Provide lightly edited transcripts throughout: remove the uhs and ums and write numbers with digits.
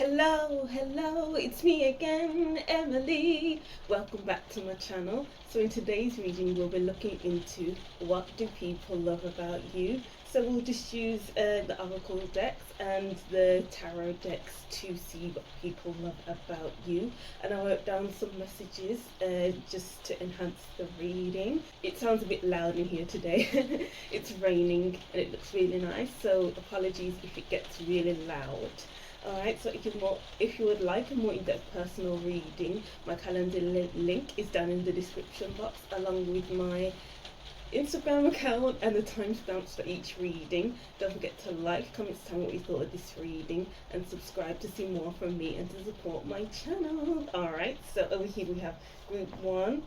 Hello, it's me again, Emily. Welcome back to my channel. So in today's reading, we'll be looking into what do people love about you. So we'll just use the oracle decks and the tarot decks to see what people love about you. And I wrote down some messages just to enhance the reading. It sounds a bit loud in here today. It's raining and it looks really nice, so apologies if it gets really loud. Alright, so if you would like a more in-depth personal reading, my calendar link is down in the description box, along with my Instagram account and the timestamps for each reading. Don't forget to like, comment, tell me what you thought of this reading, and subscribe to see more from me and to support my channel. Alright, so over here we have group 1,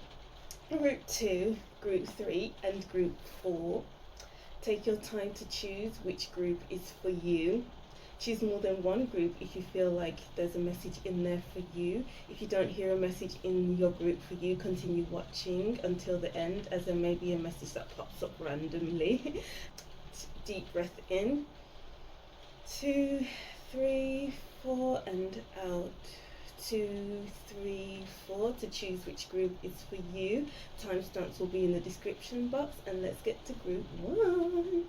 group 2, group 3, and group 4. Take your time to choose which group is for you. Choose more than one group if you feel like there's a message in there for you. If you don't hear a message in your group for you, continue watching until the end, as there may be a message that pops up randomly. Deep breath in. 2, 3, 4, and out. 2, 3, 4 to choose which group is for you. Timestamps will be in the description box, and let's get to group 1.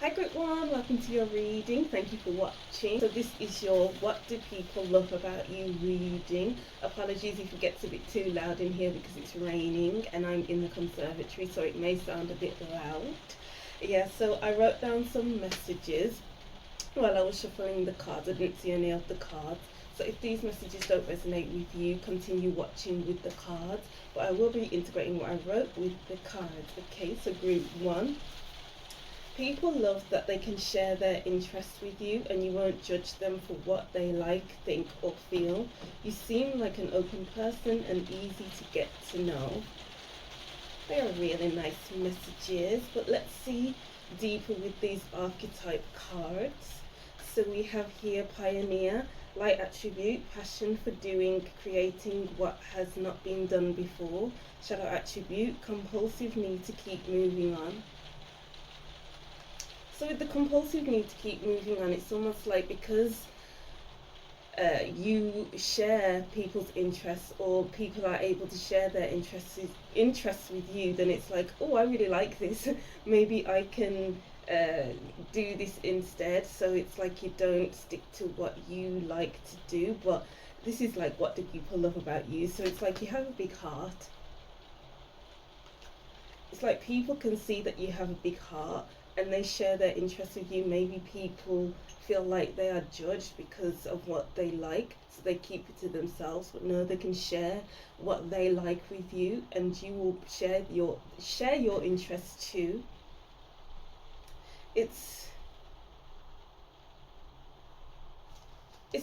Hi group 1, welcome to your reading. Thank you for watching. So this is your What Do People Love About You reading. Apologies if it gets a bit too loud in here because it's raining and I'm in the conservatory, so it may sound a bit loud. Yeah, so I wrote down some messages while I was shuffling the cards. I didn't see any of the cards. So if these messages don't resonate with you, continue watching with the cards. But I will be integrating what I wrote with the cards. Okay, so group 1. People love that they can share their interests with you and you won't judge them for what they like, think or feel. You seem like an open person and easy to get to know. They are really nice messages, but let's see deeper with these archetype cards. So we have here Pioneer, light attribute, passion for doing, creating what has not been done before. Shadow attribute, compulsive need to keep moving on. So with the compulsive need to keep moving on, it's almost like because you share people's interests, or people are able to share their interests with you, then it's like, oh, I really like this. Maybe I can do this instead. So it's like you don't stick to what you like to do, but this is like, what do people love about you? So it's like you have a big heart. It's like people can see that you have a big heart and they share their interests with you. Maybe people feel like they are judged because of what they like, so they keep it to themselves, but no, they can share what they like with you, and you will share your interests too. It's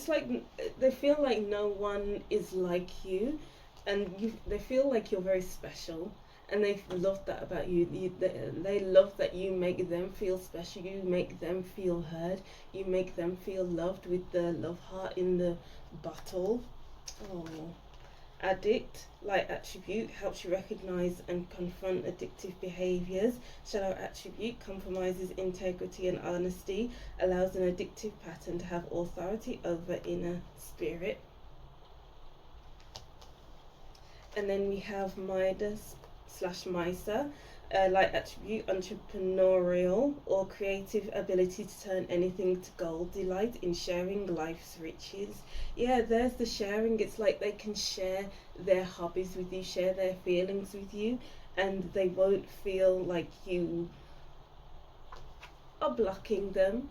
like they feel like no one is like you, and they feel like you're very special. And they love that about you. They love that you make them feel special. You make them feel heard. You make them feel loved with the love heart in the bottle. Oh. Addict, light attribute, helps you recognize and confront addictive behaviors. Shadow attribute, compromises integrity and honesty, allows an addictive pattern to have authority over inner spirit. And then we have Midas / Misa, light attribute, entrepreneurial or creative ability to turn anything to gold, delight in sharing life's riches. Yeah, there's the sharing. It's like they can share their hobbies with you, share their feelings with you, and they won't feel like you are blocking them,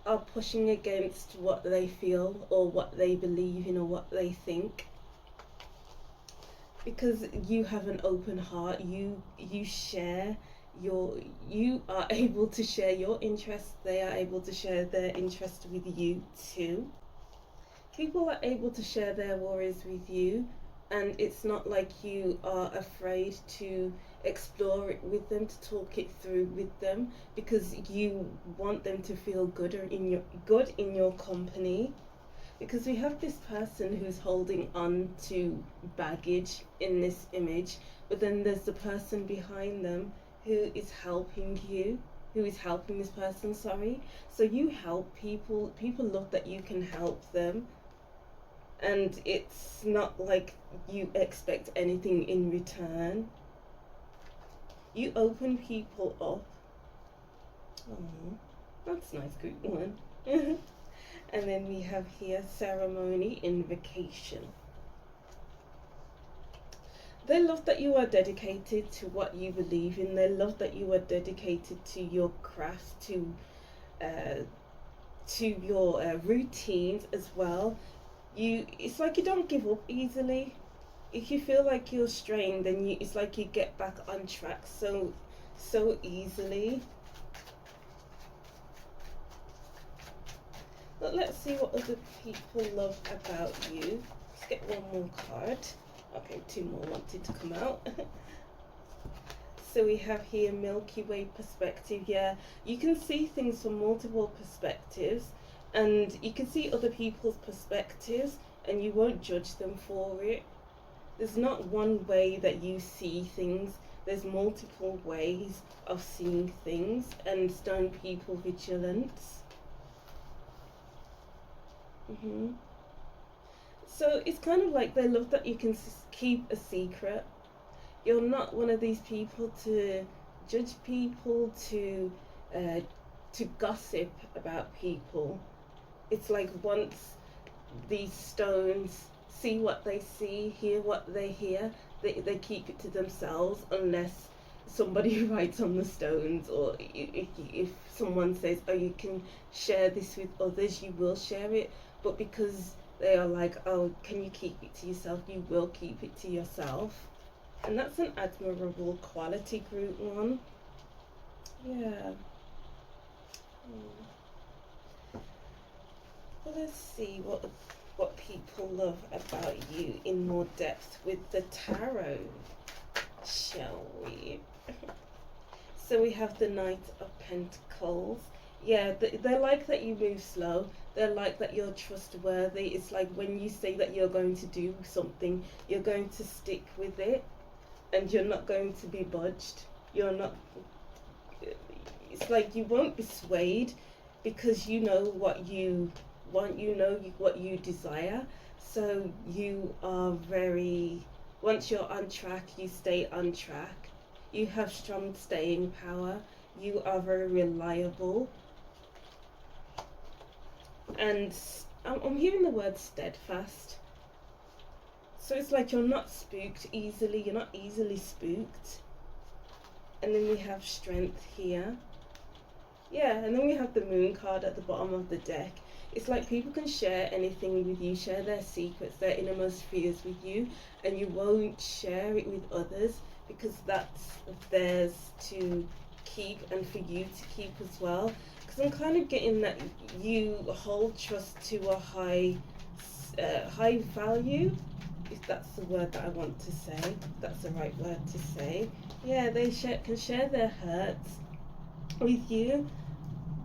are pushing against what they feel or what they believe in or what they think. Because you have an open heart, you are able to share your interests, they are able to share their interests with you too. People are able to share their worries with you, and it's not like you are afraid to explore it with them, to talk it through with them, because you want them to feel good in your company. Because we have this person who's holding on to baggage in this image, but then there's the person behind them who is helping you. who is helping this person, sorry. So you help people, people love that you can help them, and it's not like you expect anything in return. You open people up. Oh, that's nice, group one. And then we have here ceremony, invocation. They love that you are dedicated to what you believe in. They love that you are dedicated to your craft, to your routines as well. It's like you don't give up easily. If you feel like you're strained, then it's like you get back on track so easily. But let's see what other people love about you. Let's get one more card. Okay, two more wanted to come out. So we have here Milky Way perspective. Yeah, you can see things from multiple perspectives, and you can see other people's perspectives, and you won't judge them for it. There's not one way that you see things. There's multiple ways of seeing things, and stone people vigilance. So it's kind of like they love that you can keep a secret. You're not one of these people to judge people, to gossip about people. It's like once these stones see what they see, hear what they hear, they keep it to themselves, unless somebody writes on the stones, or if someone says, oh, you can share this with others, you will share it. But because they are like, oh, can you keep it to yourself, you will keep it to yourself. And that's an admirable quality, group one. Yeah. Well, let's see what people love about you in more depth with the tarot, shall we? So we have the Knight of Pentacles. Yeah, they like that you move slow. They like that you're trustworthy. It's like when you say that you're going to do something, you're going to stick with it, and you're not going to be budged. You're not, it's like you won't be swayed, because you know what you want, you know what you desire. So you are very, once you're on track, you stay on track. You have strong staying power. You are very reliable. And I'm hearing the word steadfast. So it's like you're not spooked easily. You're not easily spooked. And then we have strength here. Yeah, and then we have the moon card at the bottom of the deck. It's like people can share anything with you, share their secrets, their innermost fears with you, and you won't share it with others, because that's theirs to keep and for you to keep as well. Because I'm kind of getting that you hold trust to a high value, if that's the word that I want to say, if that's the right word to say. Yeah, they can share their hurts with you,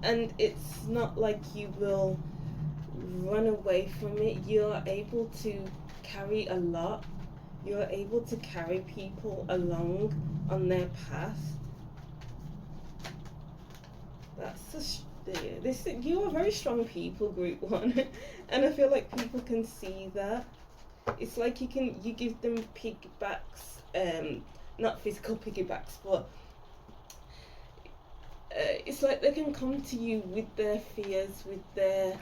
and it's not like you will run away from it. You're able to carry a lot. You're able to carry people along on their path. You are very strong people, group one. And I feel like people can see that. It's like you give them piggybacks, not physical piggybacks, but it's like they can come to you with their fears, with their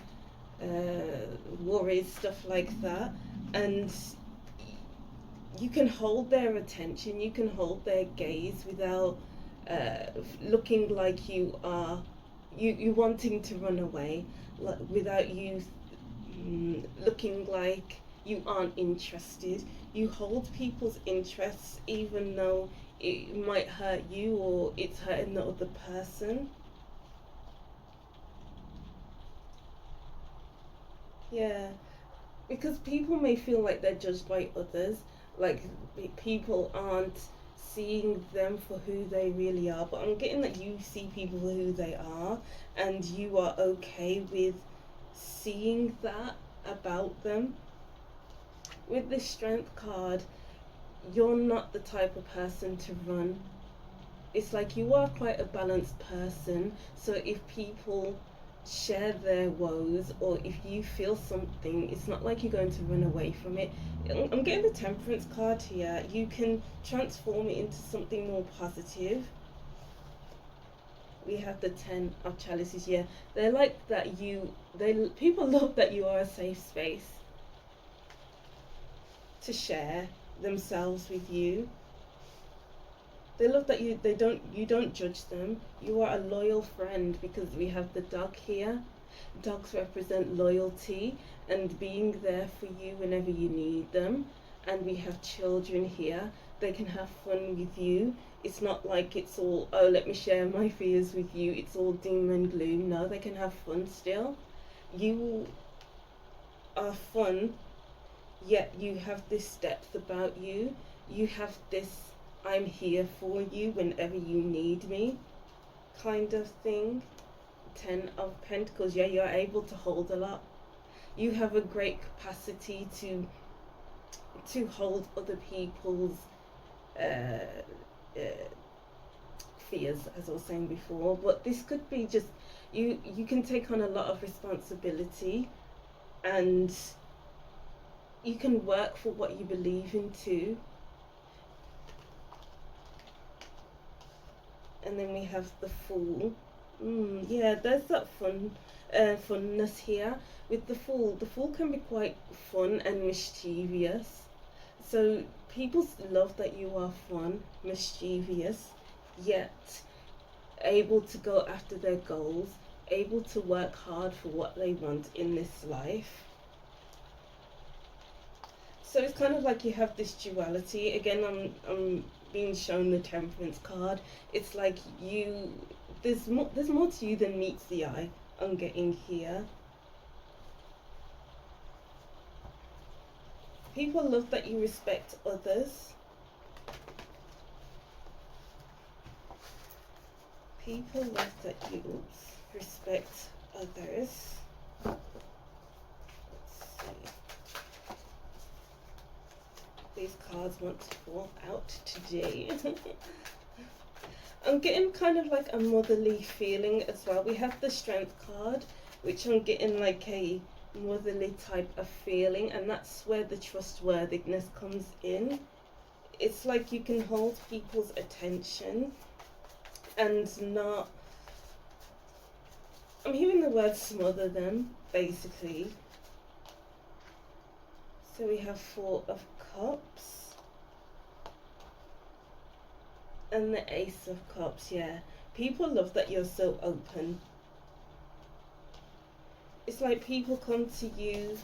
worries, stuff like that, and you can hold their attention, you can hold their gaze without looking like you are you wanting to run away, without you looking like you aren't interested. You hold people's interests even though it might hurt you or it's hurting the other person. Yeah, because people may feel like they're judged by others, like people aren't seeing them for who they really are. But I'm getting that you see people for who they are, and you are okay with seeing that about them. With the Strength card, you're not the type of person to run. It's like you are quite a balanced person. So if people share their woes, or if you feel something, it's not like you're going to run away from it. I'm getting the Temperance card here. You can transform it into something more positive. We have the 10 of chalices. Yeah, they're like that. People love that you are a safe space to share themselves with you. They love that you don't judge them. You are a loyal friend, because we have the dog here. Dogs represent loyalty and being there for you whenever you need them. And we have children here. They can have fun with you. It's not like it's all, oh, let me share my fears with you. It's all doom and gloom. No, they can have fun still. You are fun, yet you have this depth about you. You have this I'm here for you whenever you need me kind of thing. 10 of Pentacles. Yeah, you're able to hold a lot. You have a great capacity to hold other people's fears, as I was saying before. But this could be just you can take on a lot of responsibility, and you can work for what you believe in too. And then we have the Fool. Yeah, there's that funness here with the Fool. The Fool can be quite fun and mischievous. So people love that you are fun, mischievous, yet able to go after their goals, able to work hard for what they want in this life. So it's kind of like you have this duality. Again, I'm being shown the Temperance card. It's like there's more to you than meets the eye. I'm getting here. People love that you respect others. People love that you respect others. Let's see. These cards want to fall out today. I'm getting kind of like a motherly feeling as well. We have the Strength card, which I'm getting like a motherly type of feeling, and that's where the trustworthiness comes in. It's like you can hold people's attention and not, I'm hearing the word smother them, basically. So we have 4 of Cups and the Ace of Cups. Yeah, people love that you're so open. It's like people come to you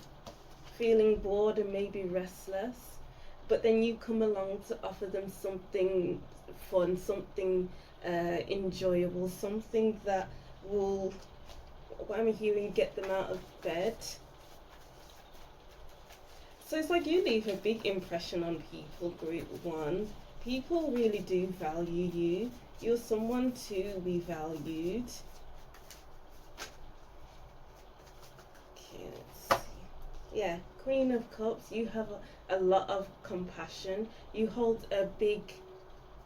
feeling bored and maybe restless, but then you come along to offer them something fun, something enjoyable, something that will, what I'm hearing, get them out of bed. So it's like you leave a big impression on people, group 1. People really do value you. You're someone to be valued. Okay, let's see. Yeah, Queen of Cups, you have a lot of compassion. You hold a big,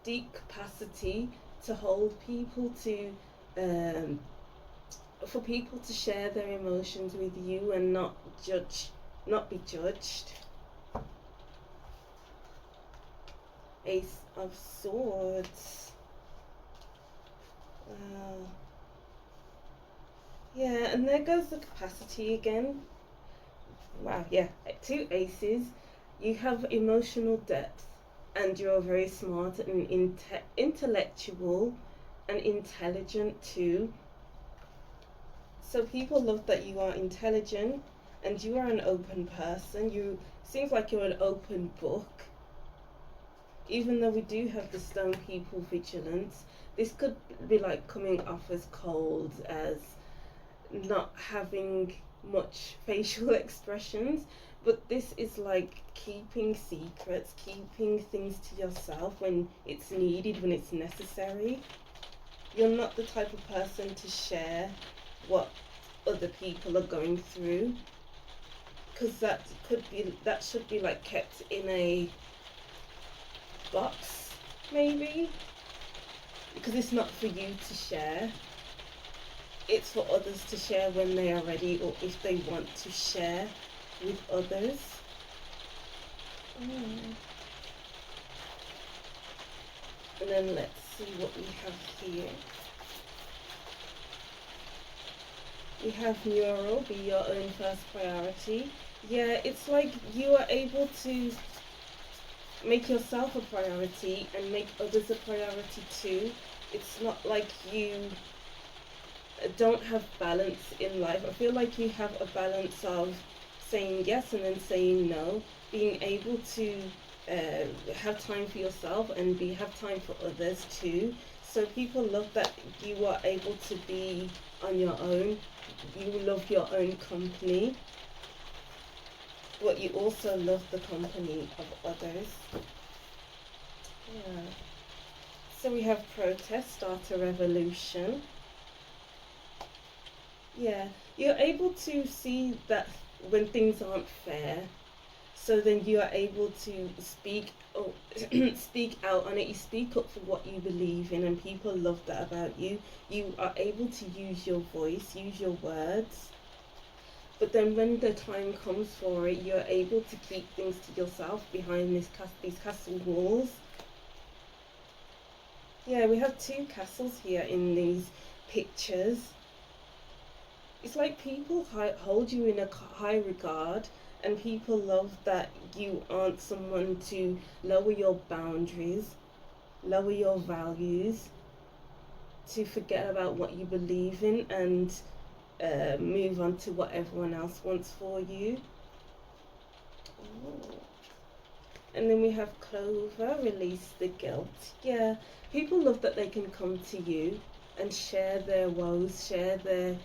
deep capacity to hold people, to for people to share their emotions with you and not be judged. Ace of Swords. Wow. Yeah, and there goes the capacity again. Wow, yeah, 2 aces. You have emotional depth, and you're very smart and intellectual and intelligent too. So people love that you are intelligent and you are an open person. You seems like you're an open book. Even though we do have the Stone People vigilance, this could be like coming off as cold, as not having much facial expressions, but this is like keeping secrets, keeping things to yourself when it's needed, when it's necessary. You're not the type of person to share what other people are going through, because that should be like kept in a box, maybe. because it's not for you to share. It's for others to share when they are ready, or if they want to share with others. And then let's see what we have here. We have neural, be your own first priority. Yeah, it's like you are able to make yourself a priority and make others a priority too. It's not like you don't have balance in life. I feel like you have a balance of saying yes and then saying no, being able to have time for yourself and have time for others too. So people love that you are able to be on your own. You love your own company, but you also love the company of others. Yeah. So we have protest, start a revolution. Yeah, you're able to see that when things aren't fair, so then you are able to speak or speak out on it. You speak up for what you believe in, and people love that about you. You are able to use your voice, use your words. But then when the time comes for it, you're able to keep things to yourself behind these castle walls. Yeah, we have two castles here in these pictures. It's like people hold you in a high regard, and people love that you aren't someone to lower your boundaries, lower your values, to forget about what you believe in and move on to what everyone else wants for you. Ooh. And then we have Clover, release the guilt. Yeah, people love that they can come to you and share their woes, share their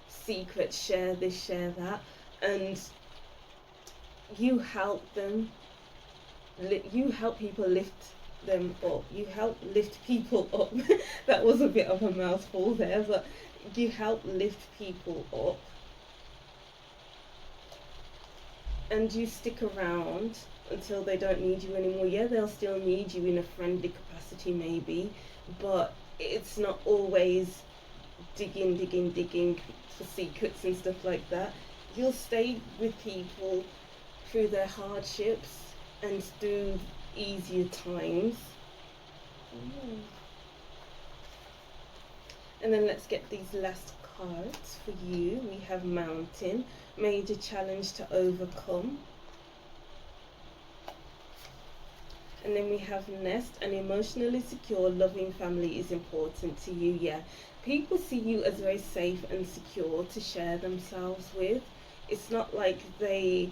secrets, share this, share that, and you help them. You help people lift them up. You help lift people up. That was a bit of a mouthful there, but you help lift people up. And you stick around until they don't need you anymore. Yeah, they'll still need you in a friendly capacity maybe, but it's not always digging for secrets and stuff like that. You'll stay with people through their hardships and through easier times. And then let's get these last cards for you. We have Mountain, major challenge to overcome. And then we have Nest, an emotionally secure, loving family is important to you. Yeah, people see you as very safe and secure to share themselves with. It's not like they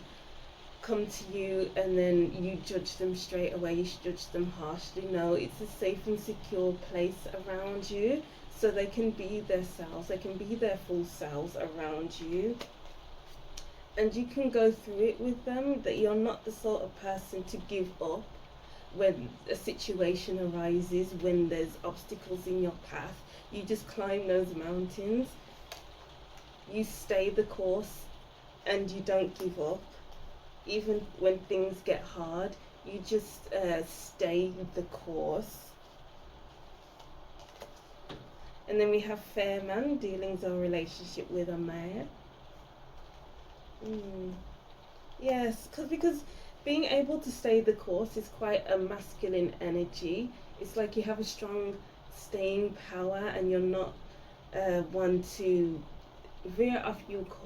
come to you and then you judge them straight away, you judge them harshly. No, it's a safe and secure place around you, so they can be their selves, they can be their full selves around you. And you can go through it with them, that you're not the sort of person to give up when a situation arises, when there's obstacles in your path. You just climb those mountains, you stay the course, and you don't give up. Even when things get hard, you just stay the course. And then we have Fairman, dealings or relationship with a man. Yes, because being able to stay the course is quite a masculine energy. It's like you have a strong staying power, and you're not one to veer off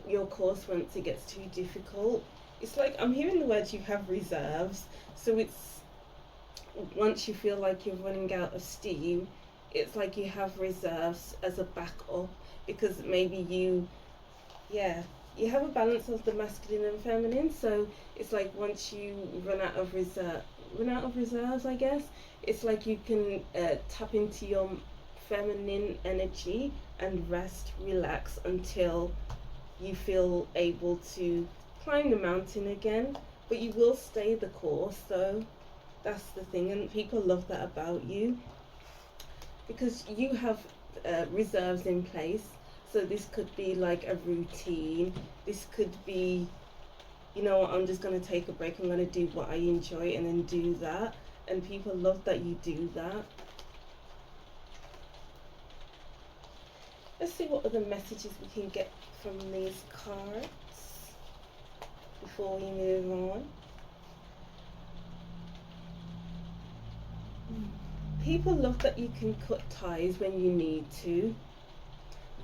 your course once it gets too difficult. It's like I'm hearing the words you have reserves, so it's once you feel like you're running out of steam, it's like you have reserves as a backup, because maybe you have a balance of the masculine and feminine. So it's like once you run out of reserves, I guess, it's like you can tap into your feminine energy and rest, relax until you feel able to climb the mountain again. But you will stay the course, though. That's the thing, and people love that about you, because you have reserves in place. So this could be like a routine. This could be, you know what, I'm just going to take a break. I'm going to do what I enjoy and then do that. and people love that you do that. Let's see what other messages we can get from these cards before we move on. People love that you can cut ties when you need to.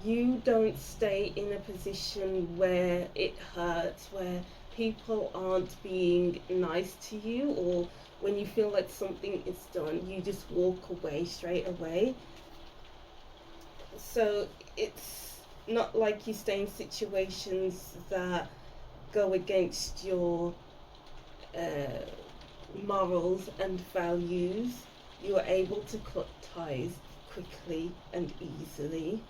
You don't stay in a position where it hurts, where people aren't being nice to you, or when you feel like something is done, you just walk away straight away. So it's not like you stay in situations that go against your morals and values. You are able to cut ties quickly and easily.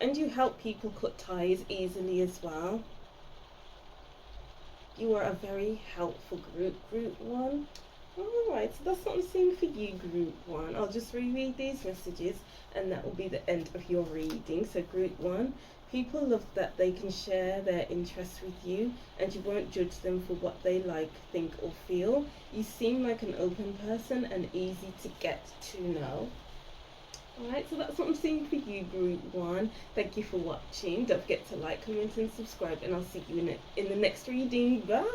And you help people cut ties easily as well. You are a very helpful group, Group 1. Alright, so that's what I'm seeing for you, Group 1. I'll just reread these messages and that will be the end of your reading. So Group 1, people love that they can share their interests with you and you won't judge them for what they like, think or feel. You seem like an open person and easy to get to know. Alright, so that's what I'm seeing for you, Group 1. Thank you for watching. Don't forget to like, comment and subscribe, and I'll see you in the next reading. Bye!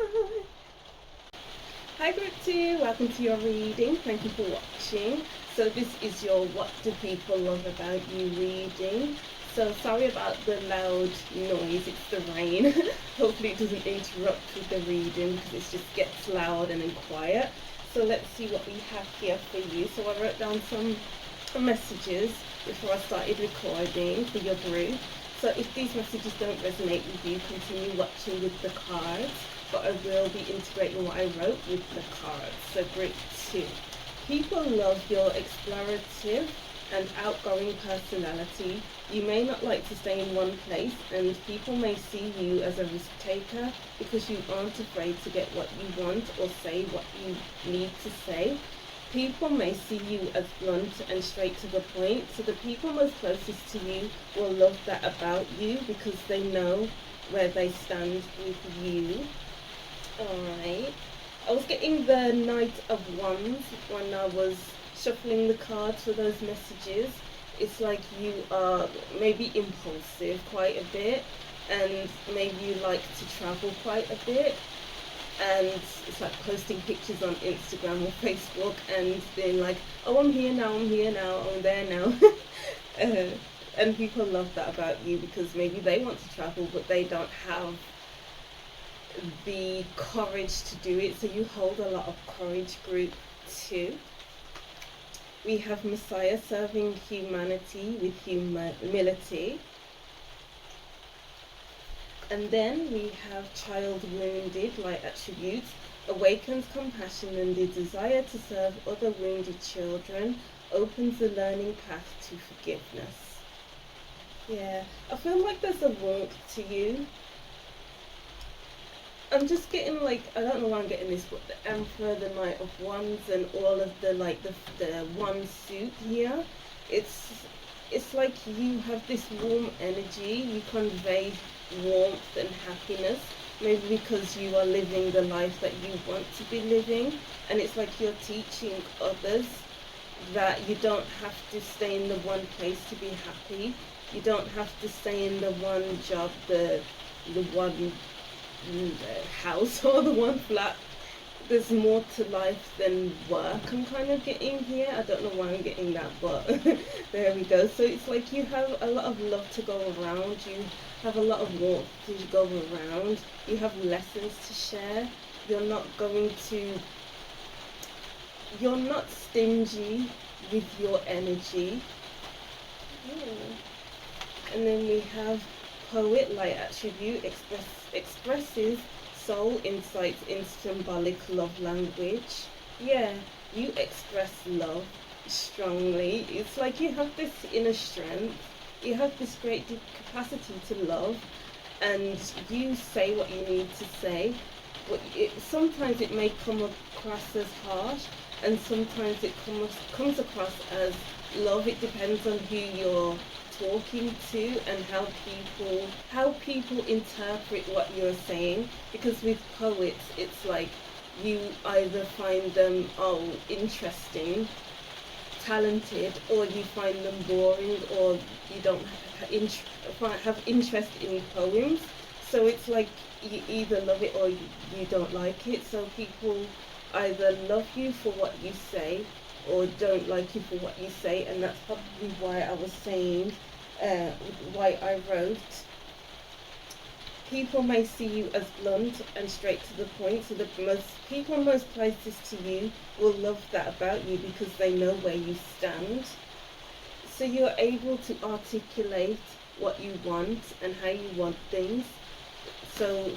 Hi Group 2, welcome to your reading. Thank you for watching. So this is your What Do People Love About You reading. So sorry about the loud noise, it's the rain. Hopefully it doesn't interrupt with the reading because it just gets loud and then quiet. So let's see what we have here for you. So I wrote down some messages before I started recording for your group. So if these messages don't resonate with you, continue watching with the cards, but I will be integrating what I wrote with the cards. So Group 2, people love your explorative and outgoing personality. You may not like to stay in one place, and people may see you as a risk taker because you aren't afraid to get what you want or say what you need to say. People may see you as blunt and straight to the point, so the people most closest to you will love that about you because they know where they stand with you. Alright, I was getting the Knight of Wands when I was shuffling the cards for those messages. It's like you are maybe impulsive quite a bit, and maybe you like to travel quite a bit. And it's like posting pictures on Instagram or Facebook and being like, oh, I'm here now, I'm there now. And people love that about you because maybe they want to travel but they don't have the courage to do it. So you hold a lot of courage, Group 2. We have Messiah serving humanity with humility. And then we have child wounded, light attributes, awakens compassion and the desire to serve other wounded children, opens the learning path to forgiveness. Yeah, I feel like there's a warmth to you. I'm just getting like, I don't know why I'm getting this, but the Emperor, the Knight of Wands, and all of the like the one suit here. It's like you have this warm energy, you convey warmth and happiness, maybe because you are living the life that you want to be living, and it's like you're teaching others that you don't have to stay in the one place to be happy. You don't have to stay in the one job, the one house or the one flat. There's more to life than work, I'm kind of getting here. I don't know why I'm getting that, but there we go. So it's like you have a lot of love to go around, you have a lot of warmth to go around, you have lessons to share. You're not stingy with your energy. And then we have Poet, light attribute, expresses soul insights in symbolic love language. Yeah, you express love strongly. It's like you have this inner strength, you have this great capacity to love, and you say what you need to say, but sometimes it may come across as harsh, and sometimes it comes across as love. It depends on who you're talking to and how people interpret what you're saying, because with poets it's like you either find them interesting, talented, or you find them boring, or you don't have interest in poems. So it's like you either love it or you don't like it. So people either love you for what you say or don't like you for what you say, and that's probably why I was saying, why I wrote, people may see you as blunt and straight to the point, so the most people most closest to you will love that about you because they know where you stand. So you're able to articulate what you want and how you want things. So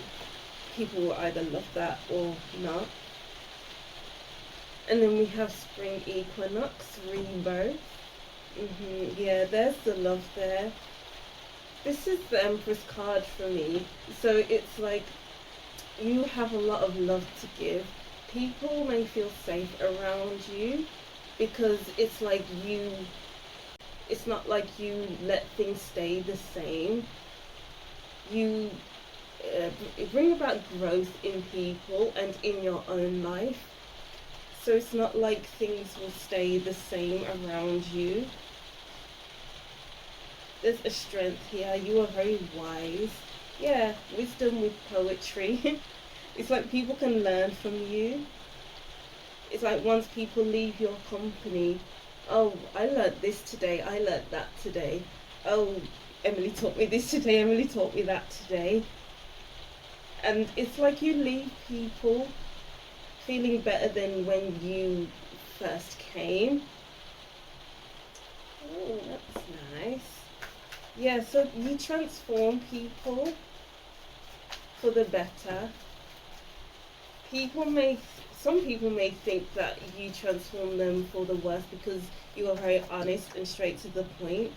people will either love that or not. And then we have spring equinox, rebirth. Yeah, there's the love there. This is the Empress card for me. So it's like you have a lot of love to give. People may feel safe around you because it's like it's not like you let things stay the same. You bring about growth in people and in your own life. So it's not like things will stay the same around you. There's a strength here. You are very wise. Yeah, wisdom with poetry. It's like people can learn from you. It's like once people leave your company, oh, I learned this today, I learned that today. Oh, Emily taught me this today, Emily taught me that today. And it's like you leave people feeling better than when you first came. Oh, that's nice. Yeah, so you transform people for the better. Some people may think that you transform them for the worse because you are very honest and straight to the point.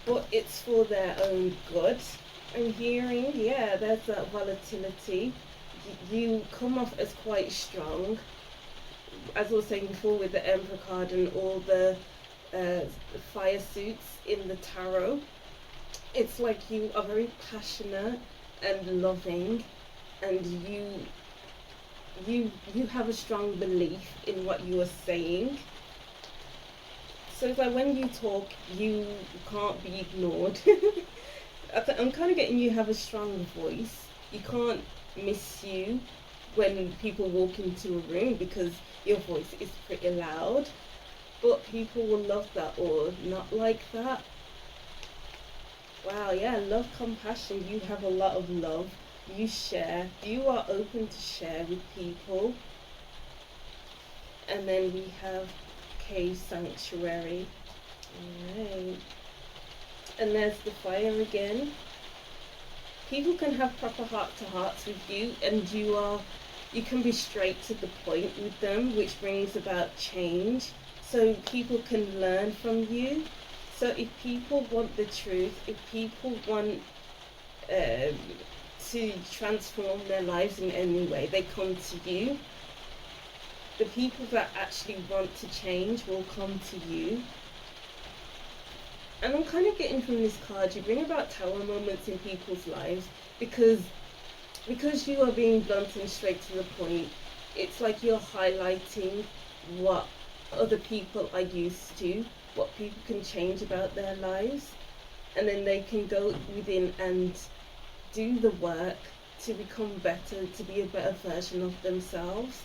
But it's for their own good. I'm hearing, yeah, there's that volatility. You come off as quite strong. As I was saying before with the Emperor card and all the fire suits in the tarot, it's like you are very passionate and loving, and you have a strong belief in what you are saying. So it's like when you talk, you can't be ignored. I'm kind of getting you have a strong voice. You can't miss you when people walk into a room because your voice is pretty loud. But people will love that or not like that. Wow, yeah, love, compassion. You have a lot of love. You share. You are open to share with people. And then we have cave sanctuary. Alright. And there's the fire again. People can have proper heart-to-hearts with you, and you can be straight to the point with them, which brings about change. So people can learn from you. So if people want the truth, if people want to transform their lives in any way, they come to you. The people that actually want to change will come to you. And I'm kind of getting from this card, you bring about tower moments in people's lives because you are being blunt and straight to the point. It's like you're highlighting what other people are used to, what people can change about their lives, and then they can go within and do the work to become better, to be a better version of themselves.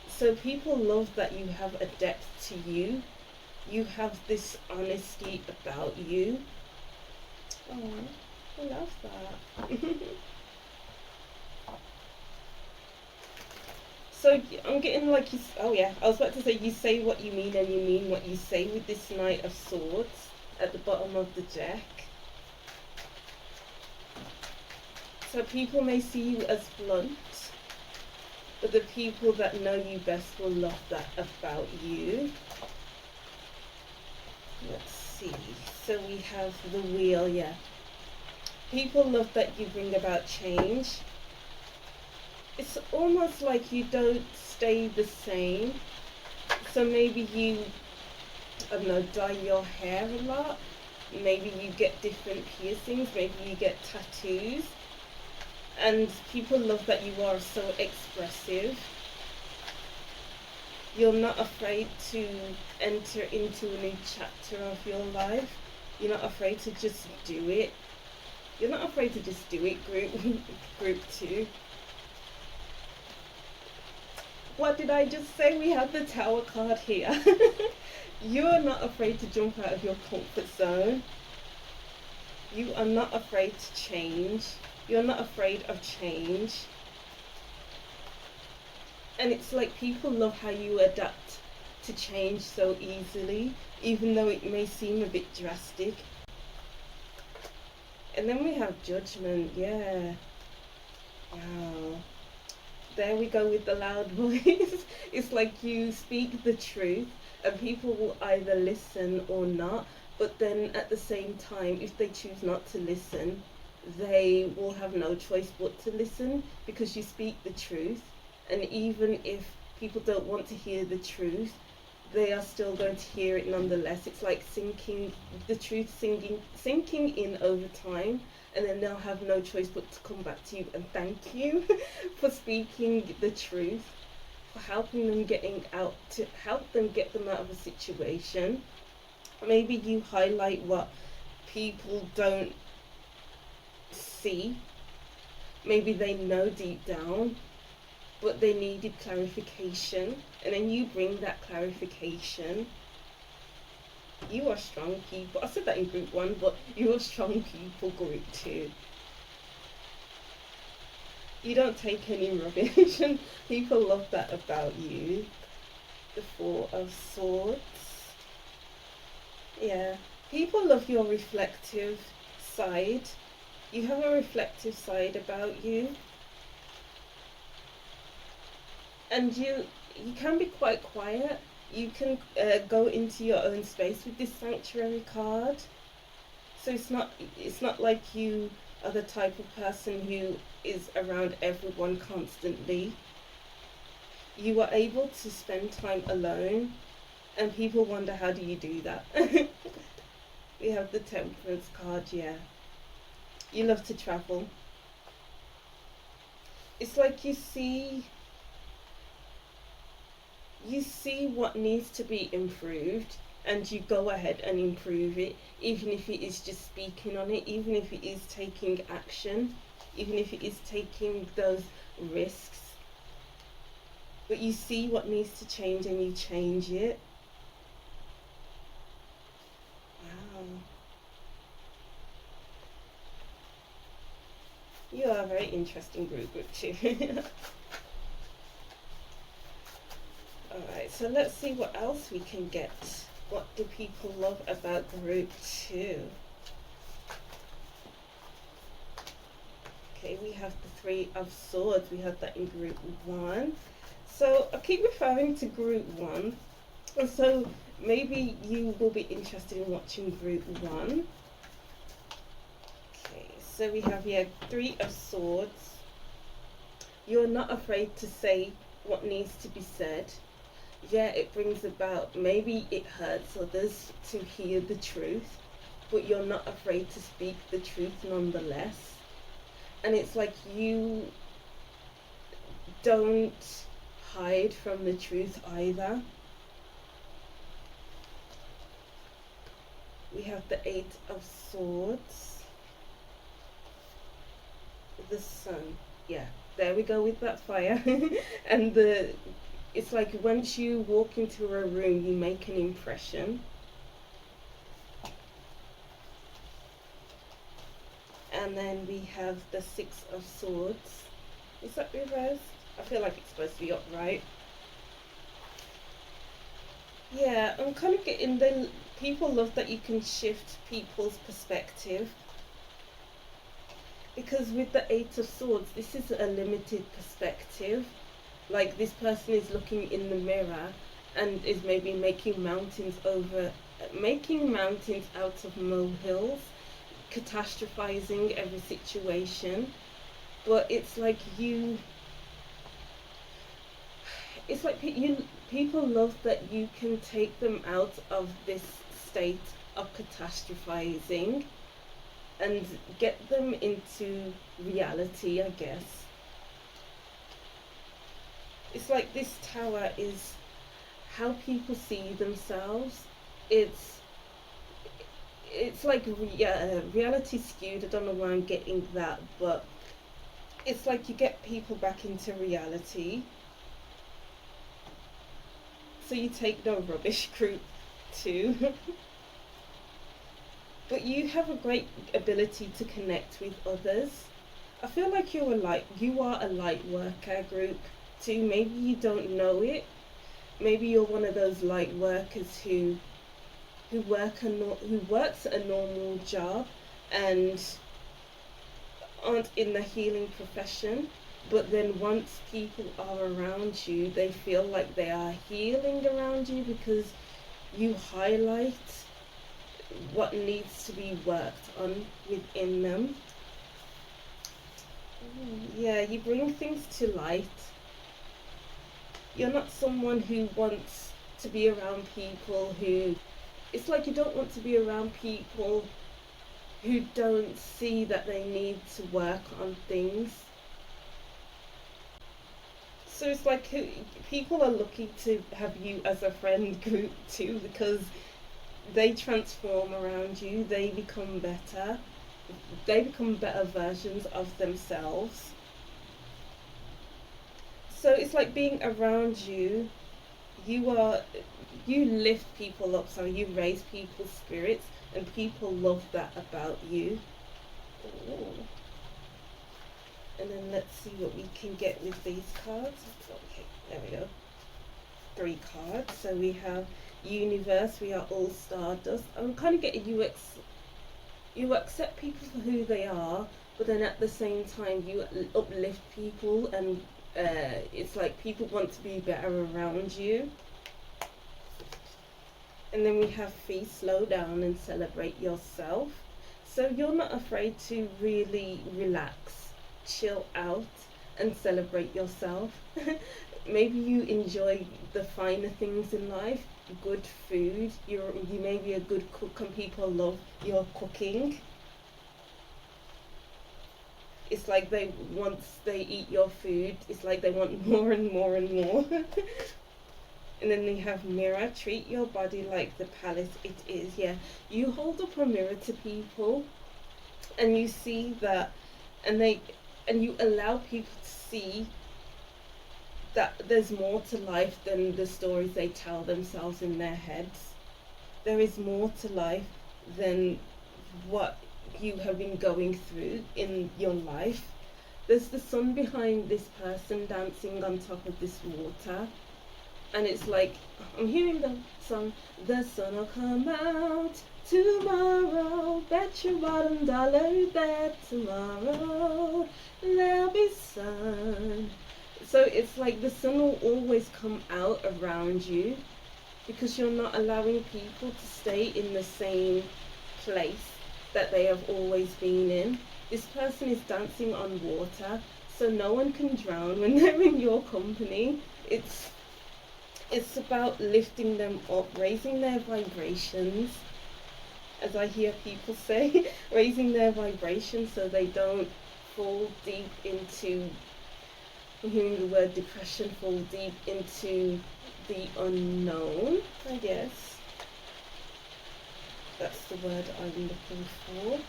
So people love that you have a depth to you. You have this honesty about you. Oh, I love that. So I'm getting like you. Oh yeah, I was about to say you say what you mean and you mean what you say with this Knight of Swords at the bottom of the deck. So people may see you as blunt, but the people that know you best will love that about you. Let's see. So we have the wheel, yeah. People love that you bring about change. It's almost like you don't stay the same. So maybe you, I don't know, dye your hair a lot. Maybe you get different piercings. Maybe you get tattoos. And people love that you are so expressive. You're not afraid to enter into a new chapter of your life. You're not afraid to just do it. You're not afraid to just do it, group 2. What did I just say? We have the Tower card here. You're not afraid to jump out of your comfort zone. You are not afraid to change. You're not afraid of change. And it's like people love how you adapt to change so easily, even though it may seem a bit drastic. And then we have Judgment. Yeah. Wow. There we go with the loud voice. It's like you speak the truth and people will either listen or not, but then at the same time, if they choose not to listen, they will have no choice but to listen, because you speak the truth. And even if people don't want to hear the truth, they are still going to hear it nonetheless. It's like sinking the truth, sinking in over time, and then they'll have no choice but to come back to you and thank you for speaking the truth, for helping them help them get them out of a situation. Maybe you highlight what people don't see. Maybe they know deep down, but they needed clarification, and then you bring that clarification. You are strong people. I said that in group 1, but you are strong people, group 2. You don't take any rubbish, and people love that about you. The 4 of Swords. Yeah, people love your reflective side. You have a reflective side about you. And you can be quite quiet. You can go into your own space with this Sanctuary card. So it's not like you are the type of person who is around everyone constantly. You are able to spend time alone, and people wonder, how do you do that? We have the Temperance card. Yeah, you love to travel. It's like you see what needs to be improved, and you go ahead and improve it, even if it is just speaking on it, even if it is taking action, even if it is taking those risks. But you see what needs to change and you change it. Wow. You are a very interesting group 2. Alright, so let's see what else we can get. What do people love about group 2? Okay, we have the 3 of Swords. We have that in group 1. So I keep referring to group 1. And so maybe you will be interested in watching group 1. Okay, so we have here 3 of Swords. You're not afraid to say what needs to be said. Yeah, it brings about, maybe it hurts others to hear the truth, but you're not afraid to speak the truth nonetheless. And it's like you don't hide from the truth either. We have the 8 of Swords. The Sun. Yeah, there we go with that fire. And it's like once you walk into a room, you make an impression. And then we have the 6 of Swords. Is that reversed? I feel like it's supposed to be upright. Yeah, I'm kind of getting the people love that you can shift people's perspective. Because with the 8 of Swords, this is a limited perspective. Like this person is looking in the mirror and is maybe making mountains out of molehills, catastrophizing every situation. But it's like people love that you can take them out of this state of catastrophizing, and get them into reality, I guess. It's like this tower is how people see themselves. It's it's like reality skewed. I don't know where I'm getting that, but it's like you get people back into reality. So you take the rubbish group too. But you have a great ability to connect with others. I feel like you are a light worker group too. Maybe you don't know it. Maybe you're one of those light workers who works a normal job and aren't in the healing profession, but then once people are around you, they feel like they are healing around you because you highlight what needs to be worked on within them. Yeah, you bring things to light. You're not someone who wants to be around people who, it's like you don't want to be around people who don't see that they need to work on things. So it's like people are lucky to have you as a friend group too, because they transform around you, they become better, versions of themselves. So it's like being around you, you lift people up, so you raise people's spirits, and people love that about you. Ooh. And then let's see what we can get with these cards. Okay, there we go. 3 cards. So we have Universe, we are all stardust. I'm kind of getting you accept people for who they are, but then at the same time you uplift people, and it's like people want to be better around you. And then we have Feast, slow down and celebrate yourself. So you're not afraid to really relax, chill out and celebrate yourself. Maybe you enjoy the finer things in life, good food. You may be a good cook and people love your cooking. It's like once they eat your food, it's like they want more and more and more. And then they have Mirror, treat your body like the palace it is. Yeah, you hold up a mirror to people and you see that, and you allow people to see that there's more to life than the stories they tell themselves in their heads. There is more to life than what you have been going through in your life. There's the sun behind this person dancing on top of this water. And it's like, I'm hearing the song, the sun will come out tomorrow, bet your bottom dollar that tomorrow there'll be sun. So it's like the sun will always come out around you because you're not allowing people to stay in the same place that they have always been in. This person is dancing on water, so no one can drown when they're in your company. It's about lifting them up, raising their vibrations, as I hear people say, raising their vibrations so they don't fall deep into, I'm hearing the word depression, fall deep into the unknown, I guess. That's the word I'm looking for.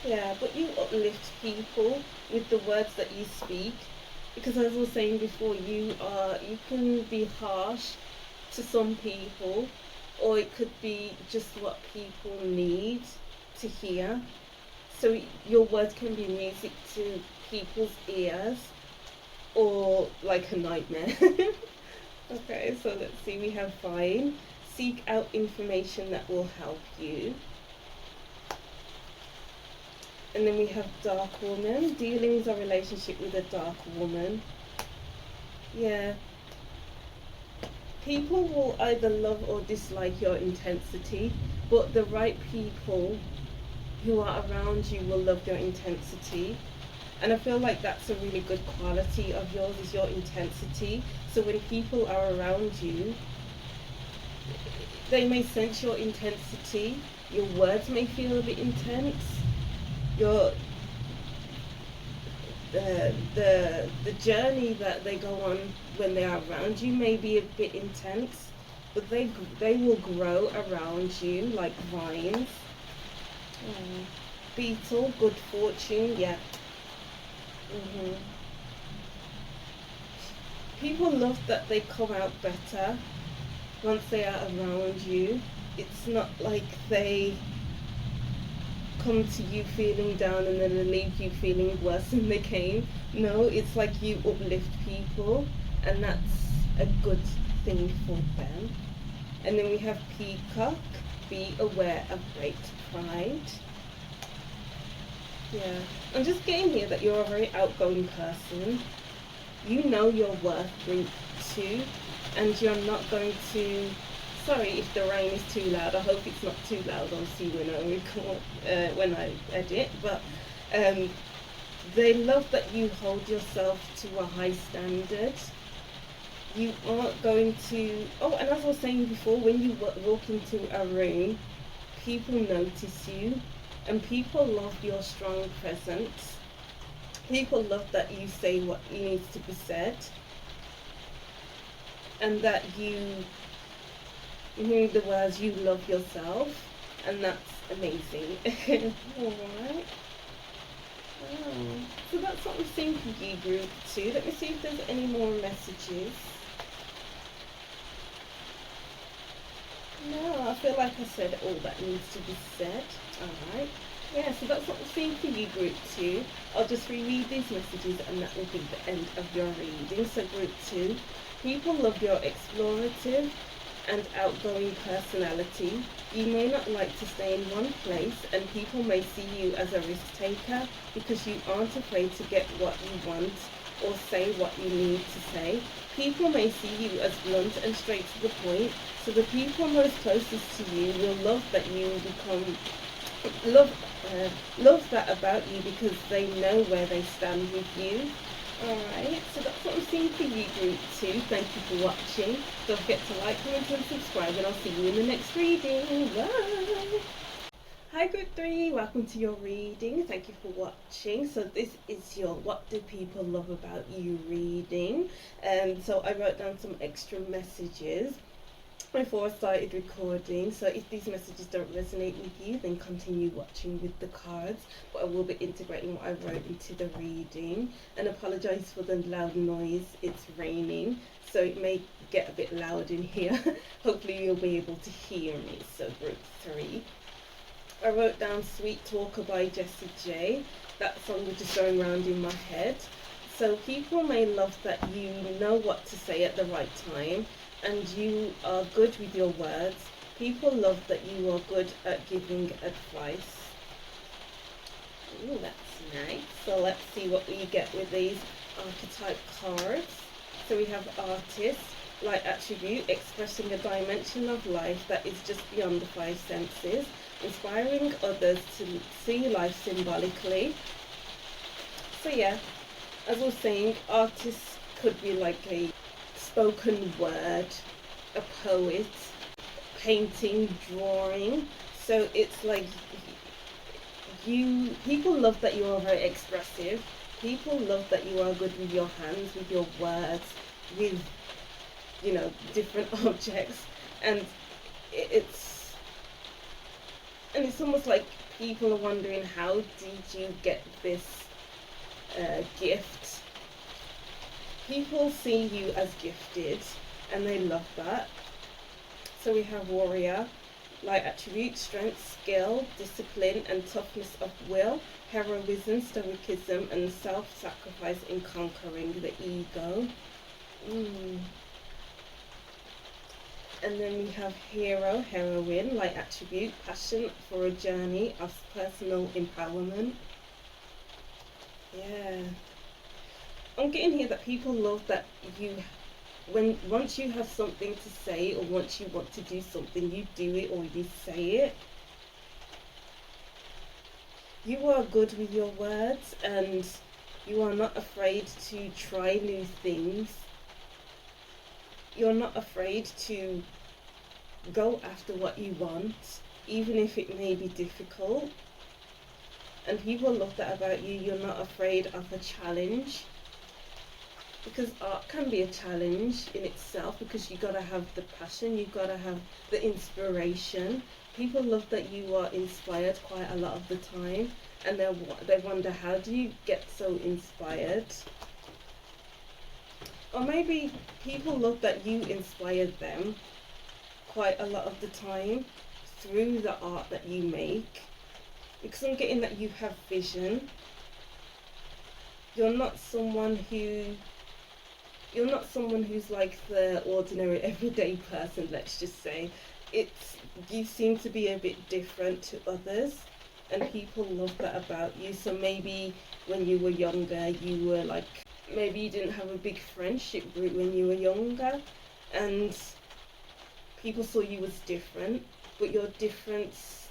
Yeah, but you uplift people with the words that you speak. Because as I was saying before, you can be harsh to some people, or it could be just what people need to hear. So your words can be music to people's ears, or like a nightmare. Okay, so let's see, we have Fine. Seek out information that will help you. And then we have Dark Woman, dealings or relationship with a dark woman. Yeah. People will either love or dislike your intensity, but the right people who are around you will love your intensity. And I feel like that's a really good quality of yours, is your intensity. So when people are around you, they may sense your intensity, your words may feel a bit intense. Your the journey that they go on when they are around you may be a bit intense, but they will grow around you like vines. Mm. Beetle, good fortune, yeah. hmm People love that they come out better once they are around you. It's not like they come to you feeling down and then they leave you feeling worse than they came. No, it's like you uplift people, and that's a good thing for them. And then we have Peacock, be aware of great pride. Yeah, I'm just getting here that you're a very outgoing person. You know your worth too, and you're not going to. Sorry if the rain is too loud. I hope it's not too loud. Obviously, when I record, when I edit, but they love that you hold yourself to a high standard. You aren't going to. Oh, and as I was saying before, when you walk into a room, people notice you, and people love your strong presence. People love that you say what needs to be said, and that you hear the words you love yourself, and that's amazing. Alright. Oh. So that's what I'm seeing for you, group 2. Let me see if there's any more messages. No, I feel like I said all that needs to be said. Alright. Yeah, so that's what I'm seeing for you, group 2. I'll just reread these messages and that will be the end of your reading. So group 2, people love your explorative and outgoing personality. You may not like to stay in one place, and people may see you as a risk taker because you aren't afraid to get what you want or say what you need to say. People may see you as blunt and straight to the point, so the people most closest to you will love that you become love that about you because they know where they stand with you. Alright, so that's what I'm seeing for you, group 2. Thank you for watching. Don't forget to like, comment and subscribe, and I'll see you in the next reading. Bye! Hi group 3, welcome to your reading. Thank you for watching. So this is your What Do People Love About You reading. So I wrote down some extra messages before I started recording, so if these messages don't resonate with you, then continue watching with the cards, but I will be integrating what I wrote into the reading. And apologise for the loud noise, it's raining, so it may get a bit loud in here. Hopefully you'll be able to hear me. So group 3, I wrote down Sweet Talker by Jessie J. That song was just going around in my head. So people may love that you know what to say at the right time, and you are good with your words. People love that you are good at giving advice. Ooh, that's nice. So let's see what we get with these archetype cards. So we have Artist, light attribute, expressing a dimension of life that is just beyond the 5 senses, inspiring others to see life symbolically. So yeah, as I was saying, artists could be like a spoken word, a poet, painting, drawing. So it's like people love that you are very expressive. People love that you are good with your hands, with your words, with, you know, different objects. And it's almost like people are wondering, how did you get this gift? People see you as gifted, and they love that. So we have Warrior, light attribute, strength, skill, discipline and toughness of will, heroism, stoicism and self-sacrifice in conquering the ego. And then we have Hero, heroine, light attribute, passion for a journey of personal empowerment. Yeah. I'm getting here that people love that you, once you have something to say, or once you want to do something, you do it or you say it. You are good with your words, and you are not afraid to try new things. You're not afraid to go after what you want, even if it may be difficult. And people love that about you. You're not afraid of a challenge, because art can be a challenge in itself, because you gotta have the passion, you gotta have the inspiration. People love that you are inspired quite a lot of the time, and they wonder, how do you get so inspired? Or maybe people love that you inspired them quite a lot of the time through the art that you make, because I'm getting that you have vision. You're not someone who's like the ordinary everyday person, let's just say. You seem to be a bit different to others, and people love that about you. So maybe when you were younger, you were like, maybe you didn't have a big friendship group when you were younger, and people saw you as different, but your difference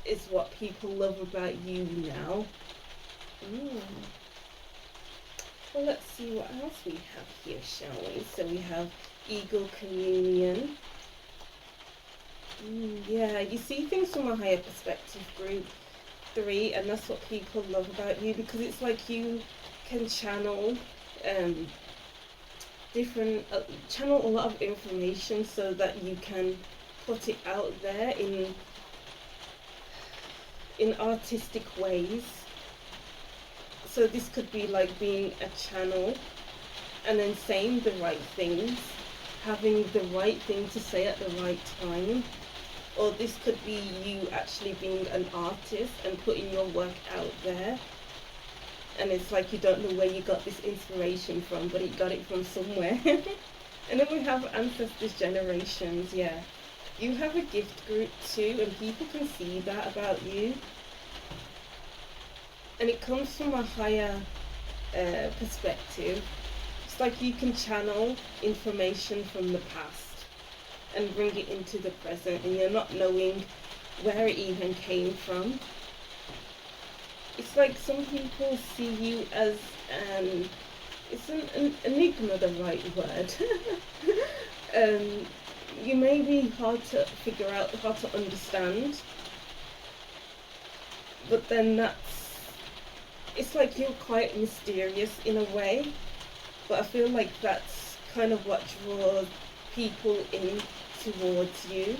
is what people love about you now. Well, let's see what else we have here, shall we? So we have Eagle Communion. Yeah, you see things from a higher perspective, group 3, and that's what people love about you, because it's like you can channel channel a lot of information so that you can put it out there in artistic ways. So this could be like being a channel and then saying the right things, having the right thing to say at the right time. Or this could be you actually being an artist and putting your work out there. And it's like you don't know where you got this inspiration from, but you got it from somewhere. And then we have Ancestors Generations. Yeah, you have a gift group too, and people can see that about you. And it comes from a higher perspective. It's like you can channel information from the past and bring it into the present, and you're not knowing where it even came from. It's like some people see you as it's an enigma, the right word. You may be hard to figure out, hard to understand, but then it's like you're quite mysterious in a way, but I feel like that's kind of what draws people in towards you.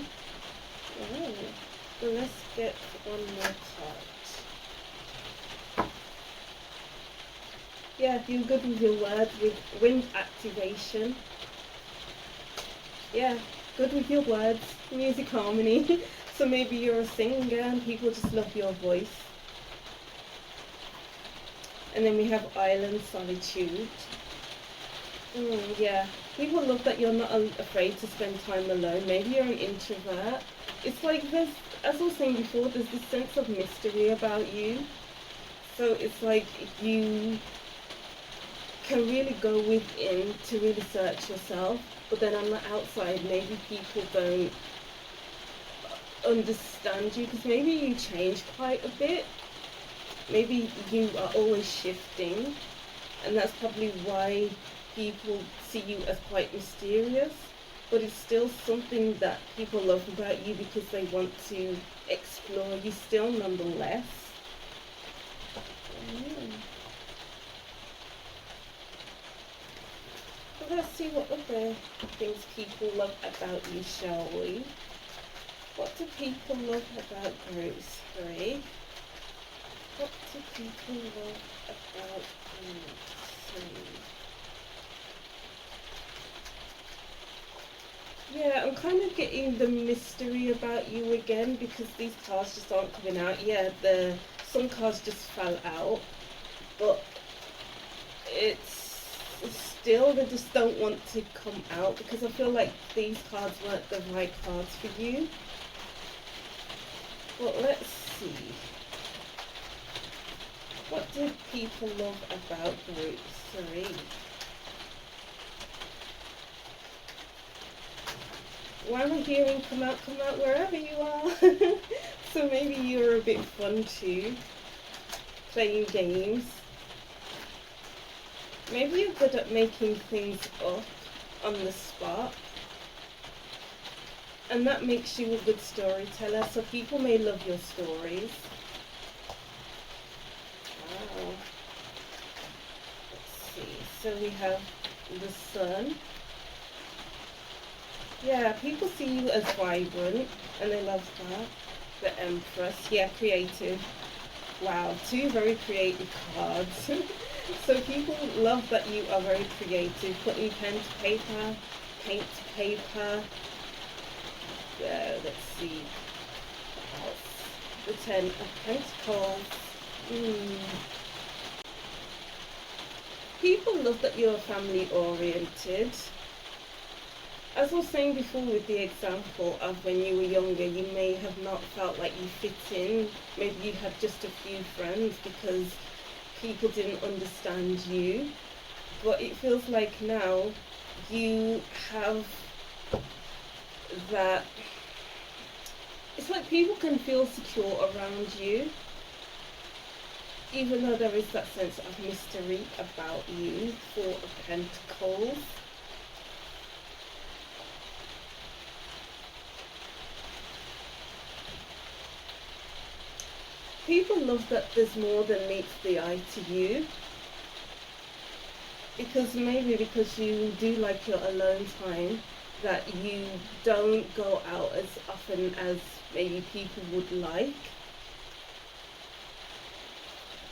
Oh, so let's get one more card. Yeah, you're good with your words, with wind activation. Yeah, good with your words, music harmony. So maybe you're a singer and people just love your voice. And then we have Island Solitude. Yeah, people love that you're not afraid to spend time alone. Maybe you're an introvert. It's like there's, as I was saying before, there's this sense of mystery about you. So it's like you can really go within to really search yourself, but then on the outside maybe people don't understand you, because maybe you change quite a bit. Maybe you are always shifting, and that's probably why people see you as quite mysterious, but it's still something that people love about you because they want to explore you still nonetheless. Well, let's see what other things people love about you, shall we? What do people love about group 3? What do people love about group 3? Yeah, I'm kind of getting the mystery about you again, because these cards just aren't coming out. Yeah, some cards just fell out, but it's still, they just don't want to come out, because I feel like these cards weren't the right cards for you. Well, let's see. What do people love about group 3? Why am I hearing come out wherever you are? So maybe you're a bit fun too, playing games. Maybe you're good at making things up on the spot. And that makes you a good storyteller, so people may love your stories. Wow. Let's see. So we have the sun. Yeah, people see you as vibrant, and they love that. The Empress. Yeah, creative. Wow, two very creative cards. So people love that you are very creative, putting pen to paper, paint to paper. Let's see what else. The Ten of Pentacles. People love that you're family oriented. As I was saying before with the example of when you were younger, you may have not felt like you fit in. Maybe you had just a few friends because people didn't understand you. But it feels like now you have that. It's like people can feel secure around you, even though there is that sense of mystery about you. Four of Pentacles. People love that there's more than meets the eye to you. Because maybe because you do like your alone time, that you don't go out as often as maybe people would like.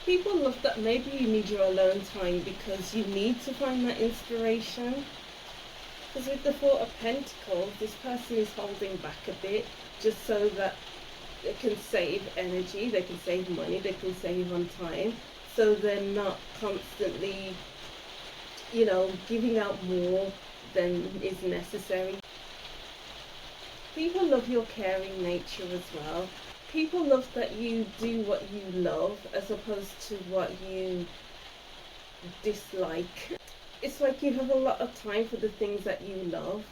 People love that maybe you need your alone time because you need to find that inspiration. Because with the Four of Pentacles, this person is holding back a bit just so that they can save energy, they can save money, they can save on time. So they're not constantly, giving out more than is necessary. People love your caring nature as well. People love that you do what you love as opposed to what you dislike. It's like you have a lot of time for the things that you love,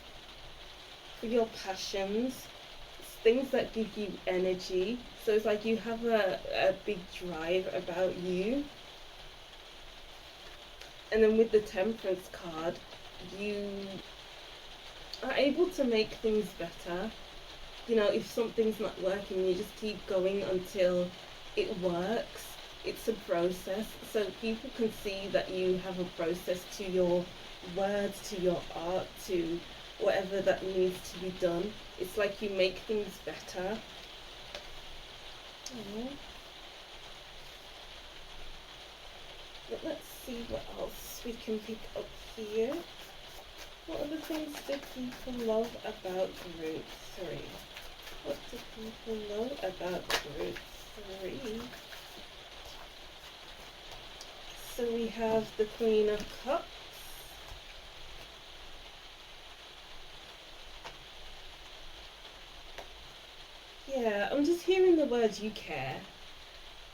for your passions, things that give you energy. So it's like you have a big drive about you. And then with the Temperance card, you are able to make things better. If something's not working, you just keep going until it works. It's a process, so people can see that you have a process to your words, to your art, to whatever that needs to be done. It's like you make things better. But let's see what else we can pick up here. What other things do people love about group 3? What do people love about group 3? So we have the Queen of Cups. Yeah, I'm just hearing the words you care.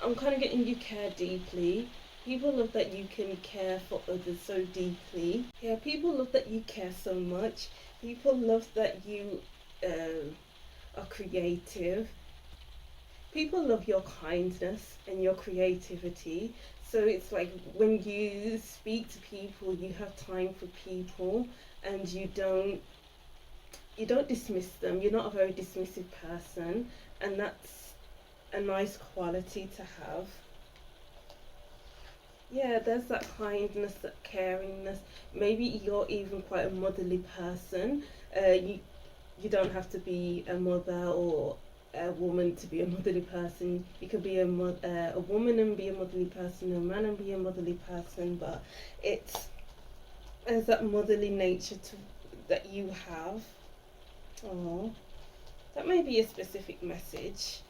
I'm kind of getting you care deeply. People love that you can care for others so deeply. Yeah, people love that you care so much. People love that you are creative. People love your kindness and your creativity. So it's like when you speak to people, you have time for people, and you don't dismiss them. You're not a very dismissive person, and that's a nice quality to have. Yeah, there's that kindness, that caringness. Maybe you're even quite a motherly person. You don't have to be a mother or a woman to be a motherly person. You could be a woman and be a motherly person, a man and be a motherly person. But there's that motherly nature that you have. Oh, that may be a specific message.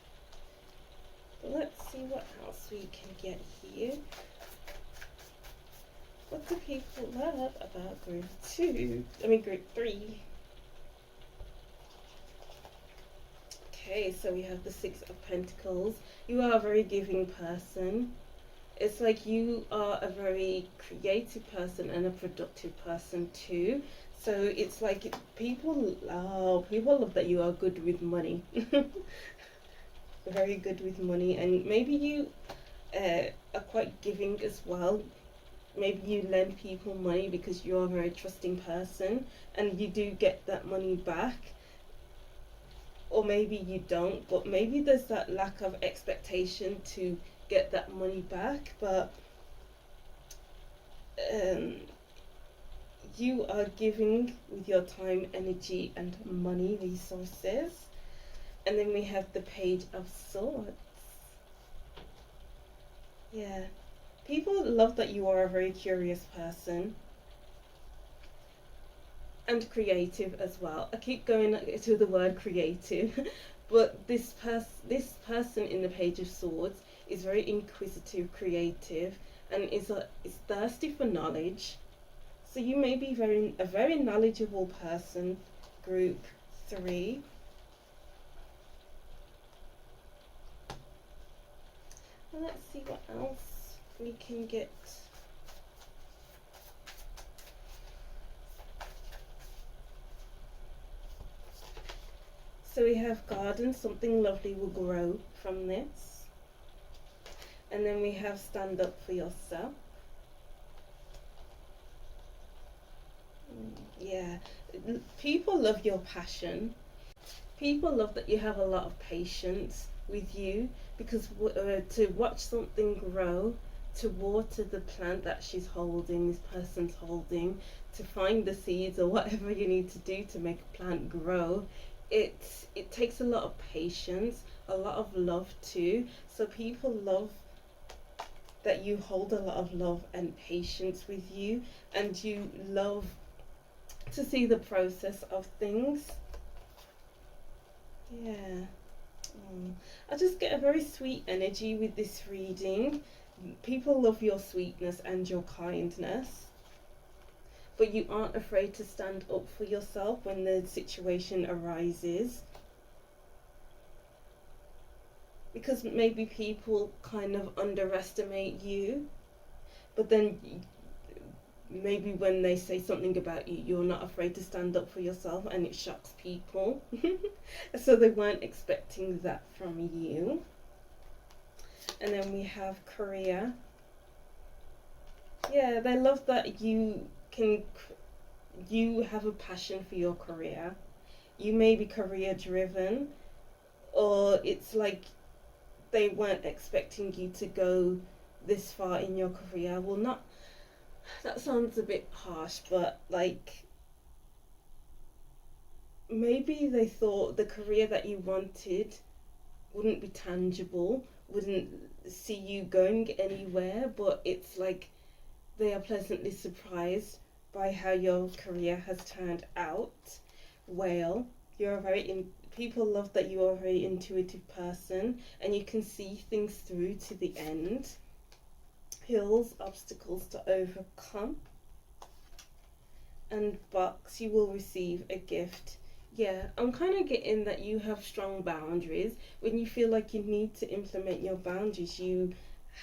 But let's see what else we can get here. What do people love about group 3? Okay, so we have the Six of Pentacles. You are a very giving person. It's like you are a very creative person and a productive person too. So it's like people love that you are good with money. Very good with money, and maybe you are quite giving as well. Maybe you lend people money because you're a very trusting person and you do get that money back. or maybe you don't, but maybe there's that lack of expectation to get that money back. But um, you are giving with your time, energy, and money resources. And then we have the Page of Swords. Yeah, people love that you are a very curious person and creative as well. I keep going to the word creative, but this person in the Page of Swords is very inquisitive, creative, and is thirsty for knowledge. So you may be a very knowledgeable person, group 3. And let's see what else we can get. So we have garden, something lovely will grow from this. And then we have stand up for yourself. Yeah, people love your passion. People love that you have a lot of patience with you, because to watch something grow, to water the plant that she's holding, this person's holding, to find the seeds or whatever you need to do to make a plant grow, it takes a lot of patience, a lot of love too. So people love that you hold a lot of love and patience with you, and you love to see the process of things. Yeah. I just get a very sweet energy with this reading. People love your sweetness and your kindness, but you aren't afraid to stand up for yourself when the situation arises. Because maybe people kind of underestimate you, but then maybe when they say something about you, you're not afraid to stand up for yourself, and it shocks people. So they weren't expecting that from you. And then we have career. Yeah, they love that you have a passion for your career. You may be career driven, or it's like they weren't expecting you to go this far in your career. Well, not, that sounds a bit harsh, but like maybe they thought the career that you wanted wouldn't be tangible, wouldn't see you going anywhere, but it's like they are pleasantly surprised by how your career has turned out. Well, you're a people love that you are a very intuitive person, and you can see things through to the end. Hills, obstacles to overcome. And box, you will receive a gift. Yeah, I'm kind of getting that you have strong boundaries. When you feel like you need to implement your boundaries, you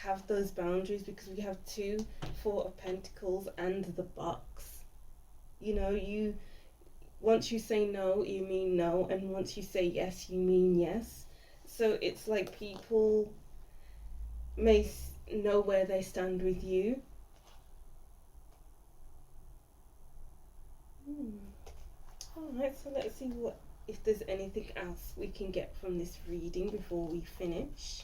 have those boundaries, because we have 2 4 of Pentacles and the box. You know, once you say no, you mean no, and once you say yes, you mean yes. So it's like people may know where they stand with you. Alright, so let's see if there's anything else we can get from this reading before we finish.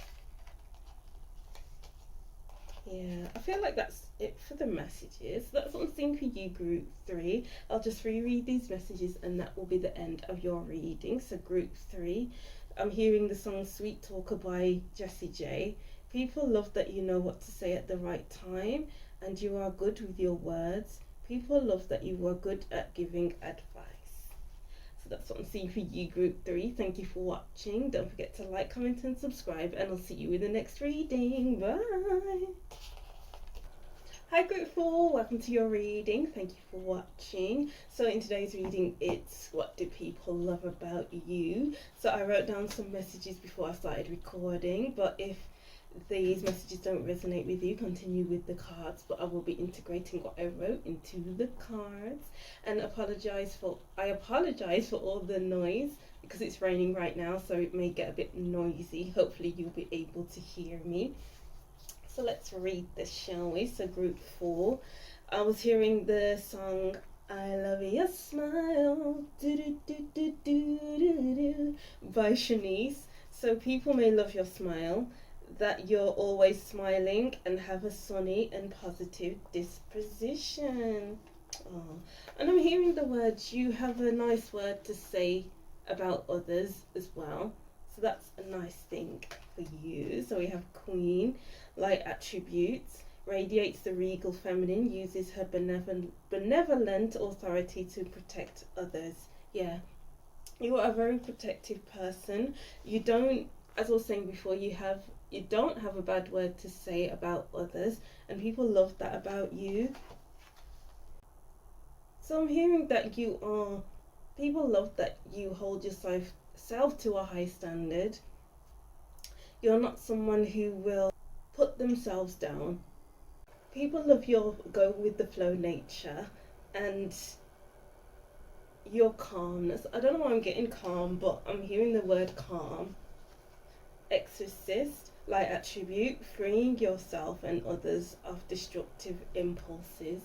Yeah, I feel like that's it for the messages. That's what I'm seeing for you, group 3. I'll just reread these messages and that will be the end of your reading. So group 3, I'm hearing the song Sweet Talker by Jessie J. People love that you know what to say at the right time, and you are good with your words. People love that you are good at giving advice. So that's what I'm seeing for you, group 3. Thank you for watching. Don't forget to like, comment and subscribe, and I'll see you in the next reading. Bye. Hi group 4, welcome to your reading. Thank you for watching. So in today's reading, it's what do people love about you? So I wrote down some messages before I started recording, but if these messages don't resonate with you, continue with the cards, but I will be integrating what I wrote into the cards. And I apologize for all the noise, because it's raining right now, so it may get a bit noisy. Hopefully you'll be able to hear me. So let's read this, shall we? So group 4, I was hearing the song I love your smile, do do do do do do do, by Shanice. So people may love your smile, that you're always smiling and have a sunny and positive disposition. Oh. And I'm hearing the words, you have a nice word to say about others as well. So that's a nice thing for you. So we have Queen, light attributes, radiates the regal feminine, uses her benevolent authority to protect others. Yeah, you are a very protective person. You don't, as I was saying before, you don't have a bad word to say about others, and people love that about you. So I'm hearing that people love that you hold yourself to a high standard. You're not someone who will put themselves down. People love your go with the flow nature and your calmness. I don't know why I'm getting calm, but I'm hearing the word calm. Exorcist, light attribute, freeing yourself and others of destructive impulses.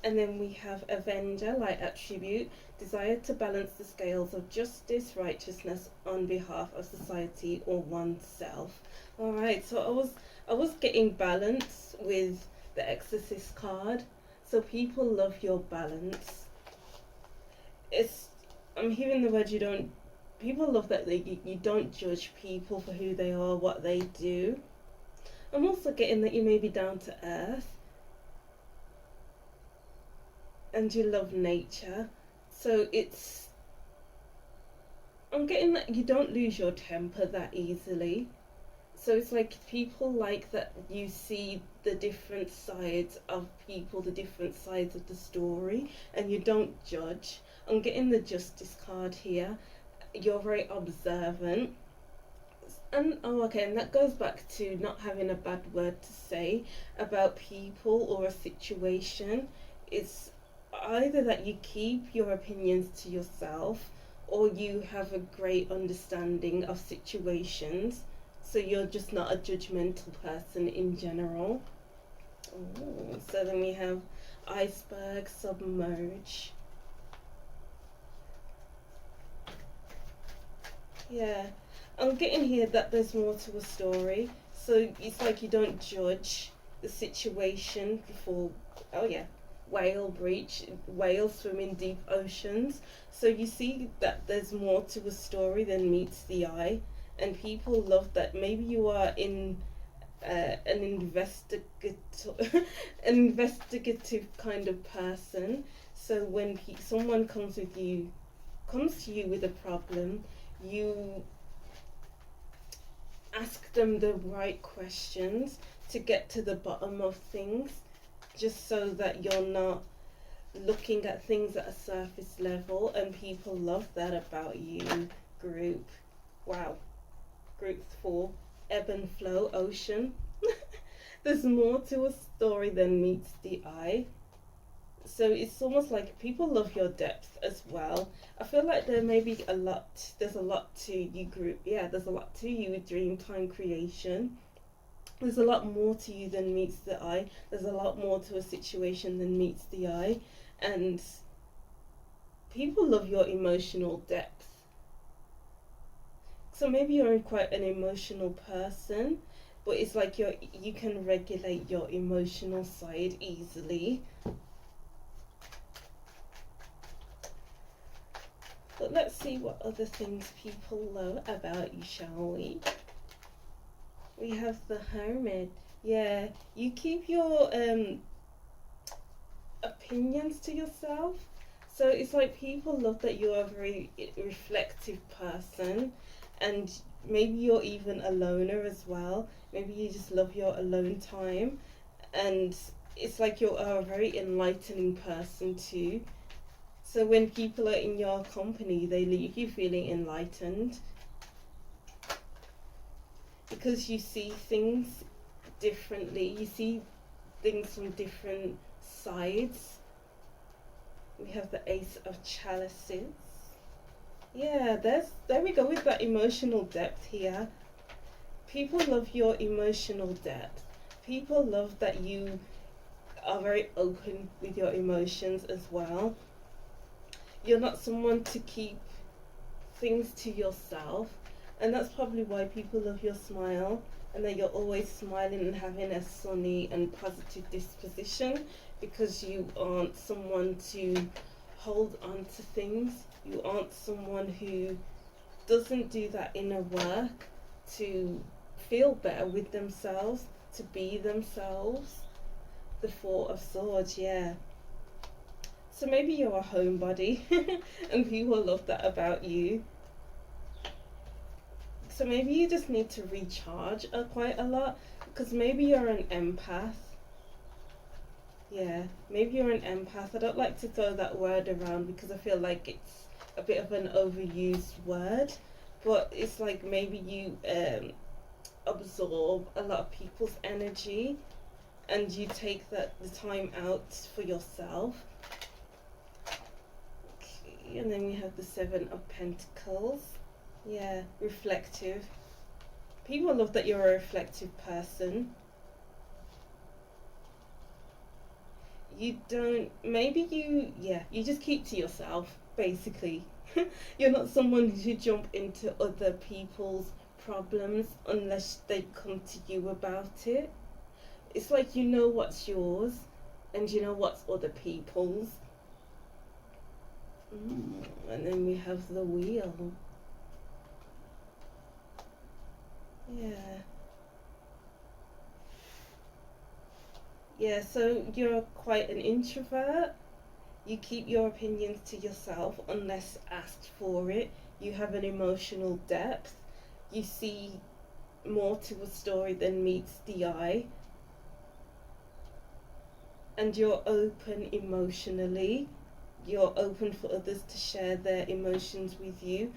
And then we have Avenger, light attribute, desire to balance the scales of justice, righteousness on behalf of society or oneself. All right, so I was getting balance with the Exorcist card. So people love your balance. I'm hearing the word you don't. People love that you don't judge people for who they are, what they do. I'm also getting that you may be down to earth and you love nature. So I'm getting that you don't lose your temper that easily. So it's like people like that you see the different sides of people, the different sides of the story, and you don't judge. I'm getting the justice card here. You're very observant. And and that goes back to not having a bad word to say about people or a situation. It's either that you keep your opinions to yourself or you have a great understanding of situations, so you're just not a judgmental person in general. Ooh, so then we have iceberg, submerge. Yeah, I'm getting here that there's more to a story. So it's like you don't judge the situation before. Oh yeah, whale breach, whales swim in deep oceans. So you see that there's more to a story than meets the eye, and people love that. Maybe you are in an investigative, an investigative kind of person. So when someone comes to you with a problem, you ask them the right questions to get to the bottom of things, just so that you're not looking at things at a surface level, and people love that about you. Group, wow. Group 4, ebb and flow, ocean. There's more to a story than meets the eye. So it's almost like people love your depth as well. I feel like there's a lot to you group. Yeah, there's a lot to you with Dreamtime creation. There's a lot more to you than meets the eye. There's a lot more to a situation than meets the eye. And people love your emotional depth. So maybe you're quite an emotional person, but it's like you can regulate your emotional side easily. But let's see what other things people love about you, shall we? We have the Hermit. Yeah, you keep your opinions to yourself. So it's like people love that you're a very reflective person, and maybe you're even a loner as well. Maybe you just love your alone time, and it's like you're a very enlightening person too. So when people are in your company, they leave you feeling enlightened because you see things differently. You see things from different sides. We have the Ace of Chalices. Yeah, there we go with that emotional depth here. People love your emotional depth. People love that you are very open with your emotions as well. You're not someone to keep things to yourself, and that's probably why people love your smile, and that you're always smiling and having a sunny and positive disposition, because you aren't someone to hold on to things. You aren't someone who doesn't do that inner work to feel better with themselves, to be themselves. The Four of Swords, yeah. So maybe you're a homebody and people love that about you. So maybe you just need to recharge quite a lot, because maybe you're an empath. Yeah, maybe you're an empath. I don't like to throw that word around because I feel like it's a bit of an overused word, but it's like maybe you absorb a lot of people's energy, and you take the time out for yourself. Okay, and then we have the Seven of Pentacles. Yeah, reflective. People love that you're a reflective person. You don't, maybe you, yeah, you just keep to yourself, basically. You're not someone who jump into other people's problems unless they come to you about it. It's like you know what's yours and you know what's other people's. And then we have the Wheel. Yeah. Yeah, so you're quite an introvert. You keep your opinions to yourself unless asked for it. You have an emotional depth. You see more to a story than meets the eye. And you're open emotionally. You're open for others to share their emotions with you.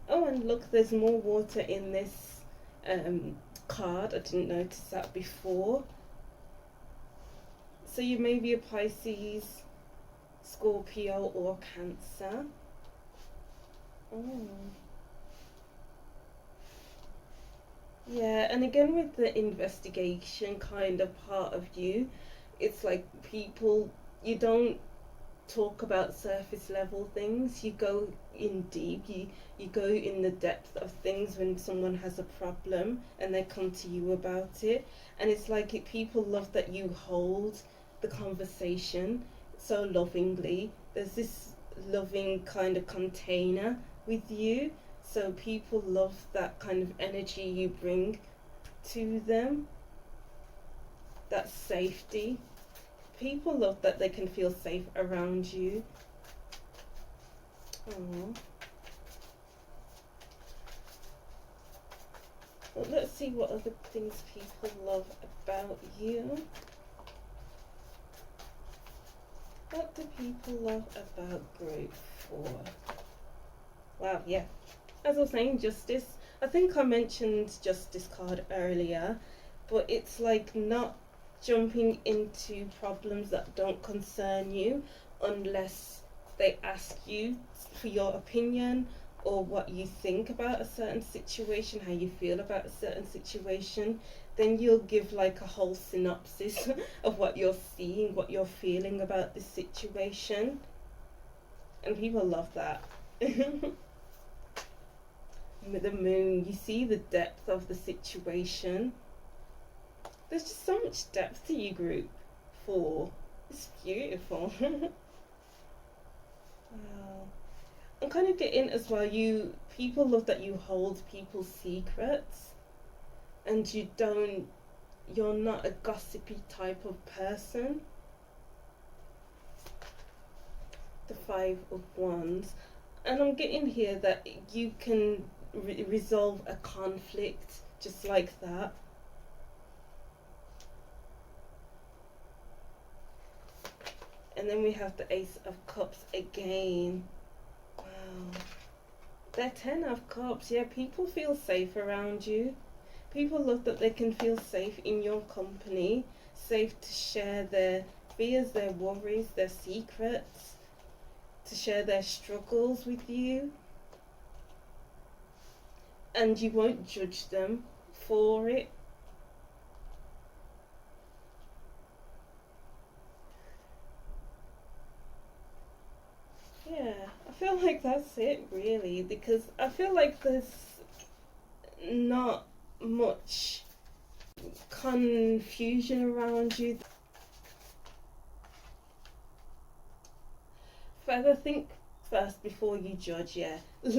Oh, and look, there's more water in this card. I didn't notice that before. So you may be a Pisces, Scorpio, or Cancer. Oh. Yeah, and again with the investigation kind of part of you, it's like people, you don't talk about surface level things. You go in deep. You go in the depth of things when someone has a problem and they come to you about it. And it's like people love that you hold the conversation so lovingly. There's this loving kind of container with you. So people love that kind of energy you bring to them. That safety. People love that they can feel safe around you. Aww. Well, let's see what other things people love about you. What do people love about group 4? Wow, yeah. As I was saying, justice. I think I mentioned justice card earlier, but it's like not jumping into problems that don't concern you unless they ask you for your opinion or what you think about a certain situation, how you feel about a certain situation. Then you'll give like a whole synopsis of what you're seeing, what you're feeling about this situation, and people love that. With the Moon, you see the depth of the situation. There's just so much depth to you, group 4. It's beautiful. Wow. I'm kind of getting as well, people love that you hold people's secrets, and you're not a gossipy type of person. The 5 of Wands. And I'm getting here that you can resolve a conflict just like that. And then we have the Ace of Cups again. Wow. The 10 of Cups. Yeah, people feel safe around you. People love that they can feel safe in your company. Safe to share their fears, their worries, their secrets. To share their struggles with you. And you won't judge them for it. feel like that's it really, because I feel like there's not much confusion around you. Further, think first before you judge. Yeah,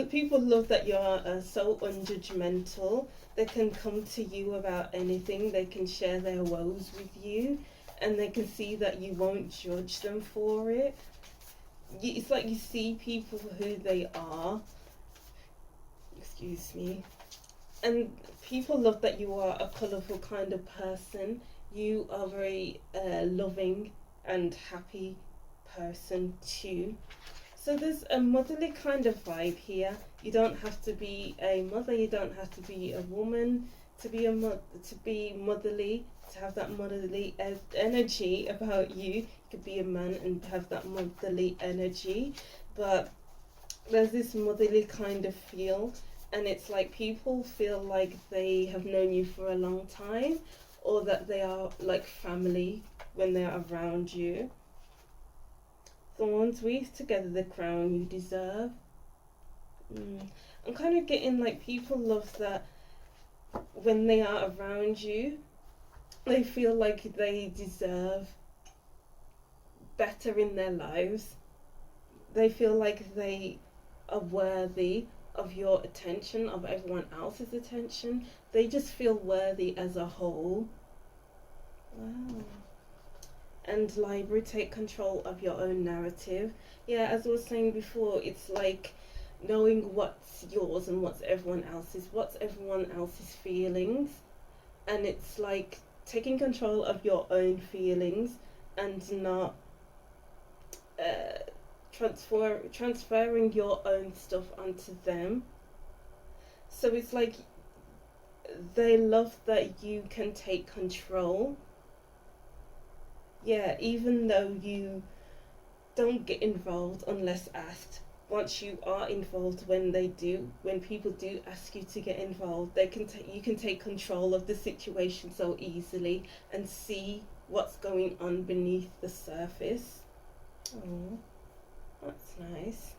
people love that you're so unjudgmental. They can come to you about anything. They can share their woes with you, and they can see that you won't judge them for it. It's like you see people who they are. Excuse me. And people love that you are a colourful kind of person. You are very loving and happy person too. So there's a motherly kind of vibe here. You don't have to be a mother. You don't have to be a woman to be to be motherly. To have that motherly energy about you. You could be a man and have that motherly energy, but there's this motherly kind of feel, and it's like people feel like they have known you for a long time, or that they are like family when they're around you. Thorns, weave together the crown you deserve. I'm kind of getting like people love that when they are around you, they feel like they deserve better in their lives. They feel like they are worthy of your attention, of everyone else's attention. They just feel worthy as a whole. Wow. And library, take control of your own narrative. Yeah, as I was saying before, it's like knowing what's yours and what's everyone else's feelings. And it's like taking control of your own feelings and not transferring your own stuff onto them. So it's like they love that you can take control. Yeah, even though you don't get involved unless asked. Once you are involved, when people do ask you to get involved, you can take control of the situation so easily and see what's going on beneath the surface. Oh, that's nice.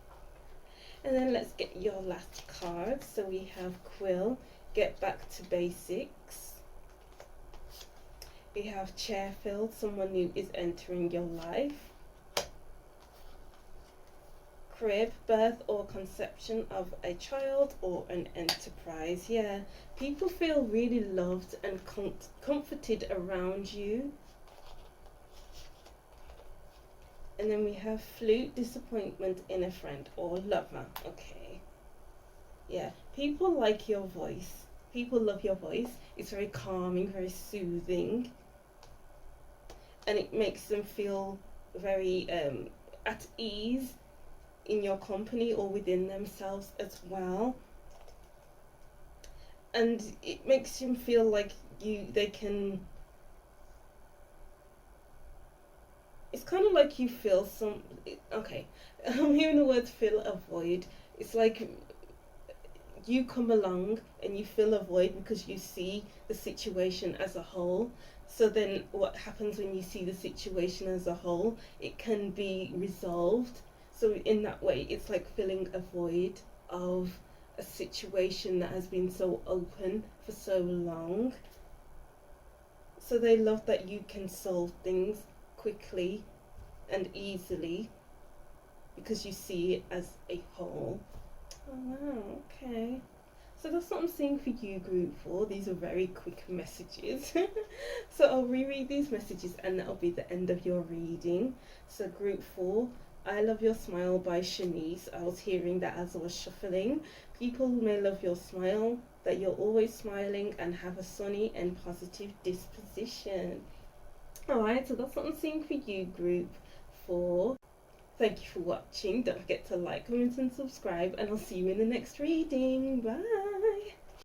And then let's get your last card. So we have Quill, get back to basics. We have Chairfield, someone new is entering your life. Crib, birth or conception of a child or an enterprise. Yeah, people feel really loved and comforted around you. And then we have Flute, disappointment in a friend or lover. Okay. Yeah, people like your voice. People love your voice. It's very calming, very soothing. And it makes them feel very at ease in your company or within themselves as well. And it makes them feel like they can, it's kind of like you feel okay, I'm hearing the word fill a void. It's like you come along and you fill a void because you see the situation as a whole. So then what happens when you see the situation as a whole, it can be resolved. So in that way, it's like filling a void of a situation that has been so open for so long. So they love that you can solve things quickly and easily because you see it as a whole. Oh wow, okay. So that's what I'm seeing for you, group 4. These are very quick messages. So I'll reread these messages and that'll be the end of your reading. So group 4, I love your smile by Shanice. I was hearing that as I was shuffling. People may love your smile, that you're always smiling and have a sunny and positive disposition. Alright, so that's what I'm seeing for you, group 4. Thank you for watching. Don't forget to like, comment and subscribe, and I'll see you in the next reading. Bye.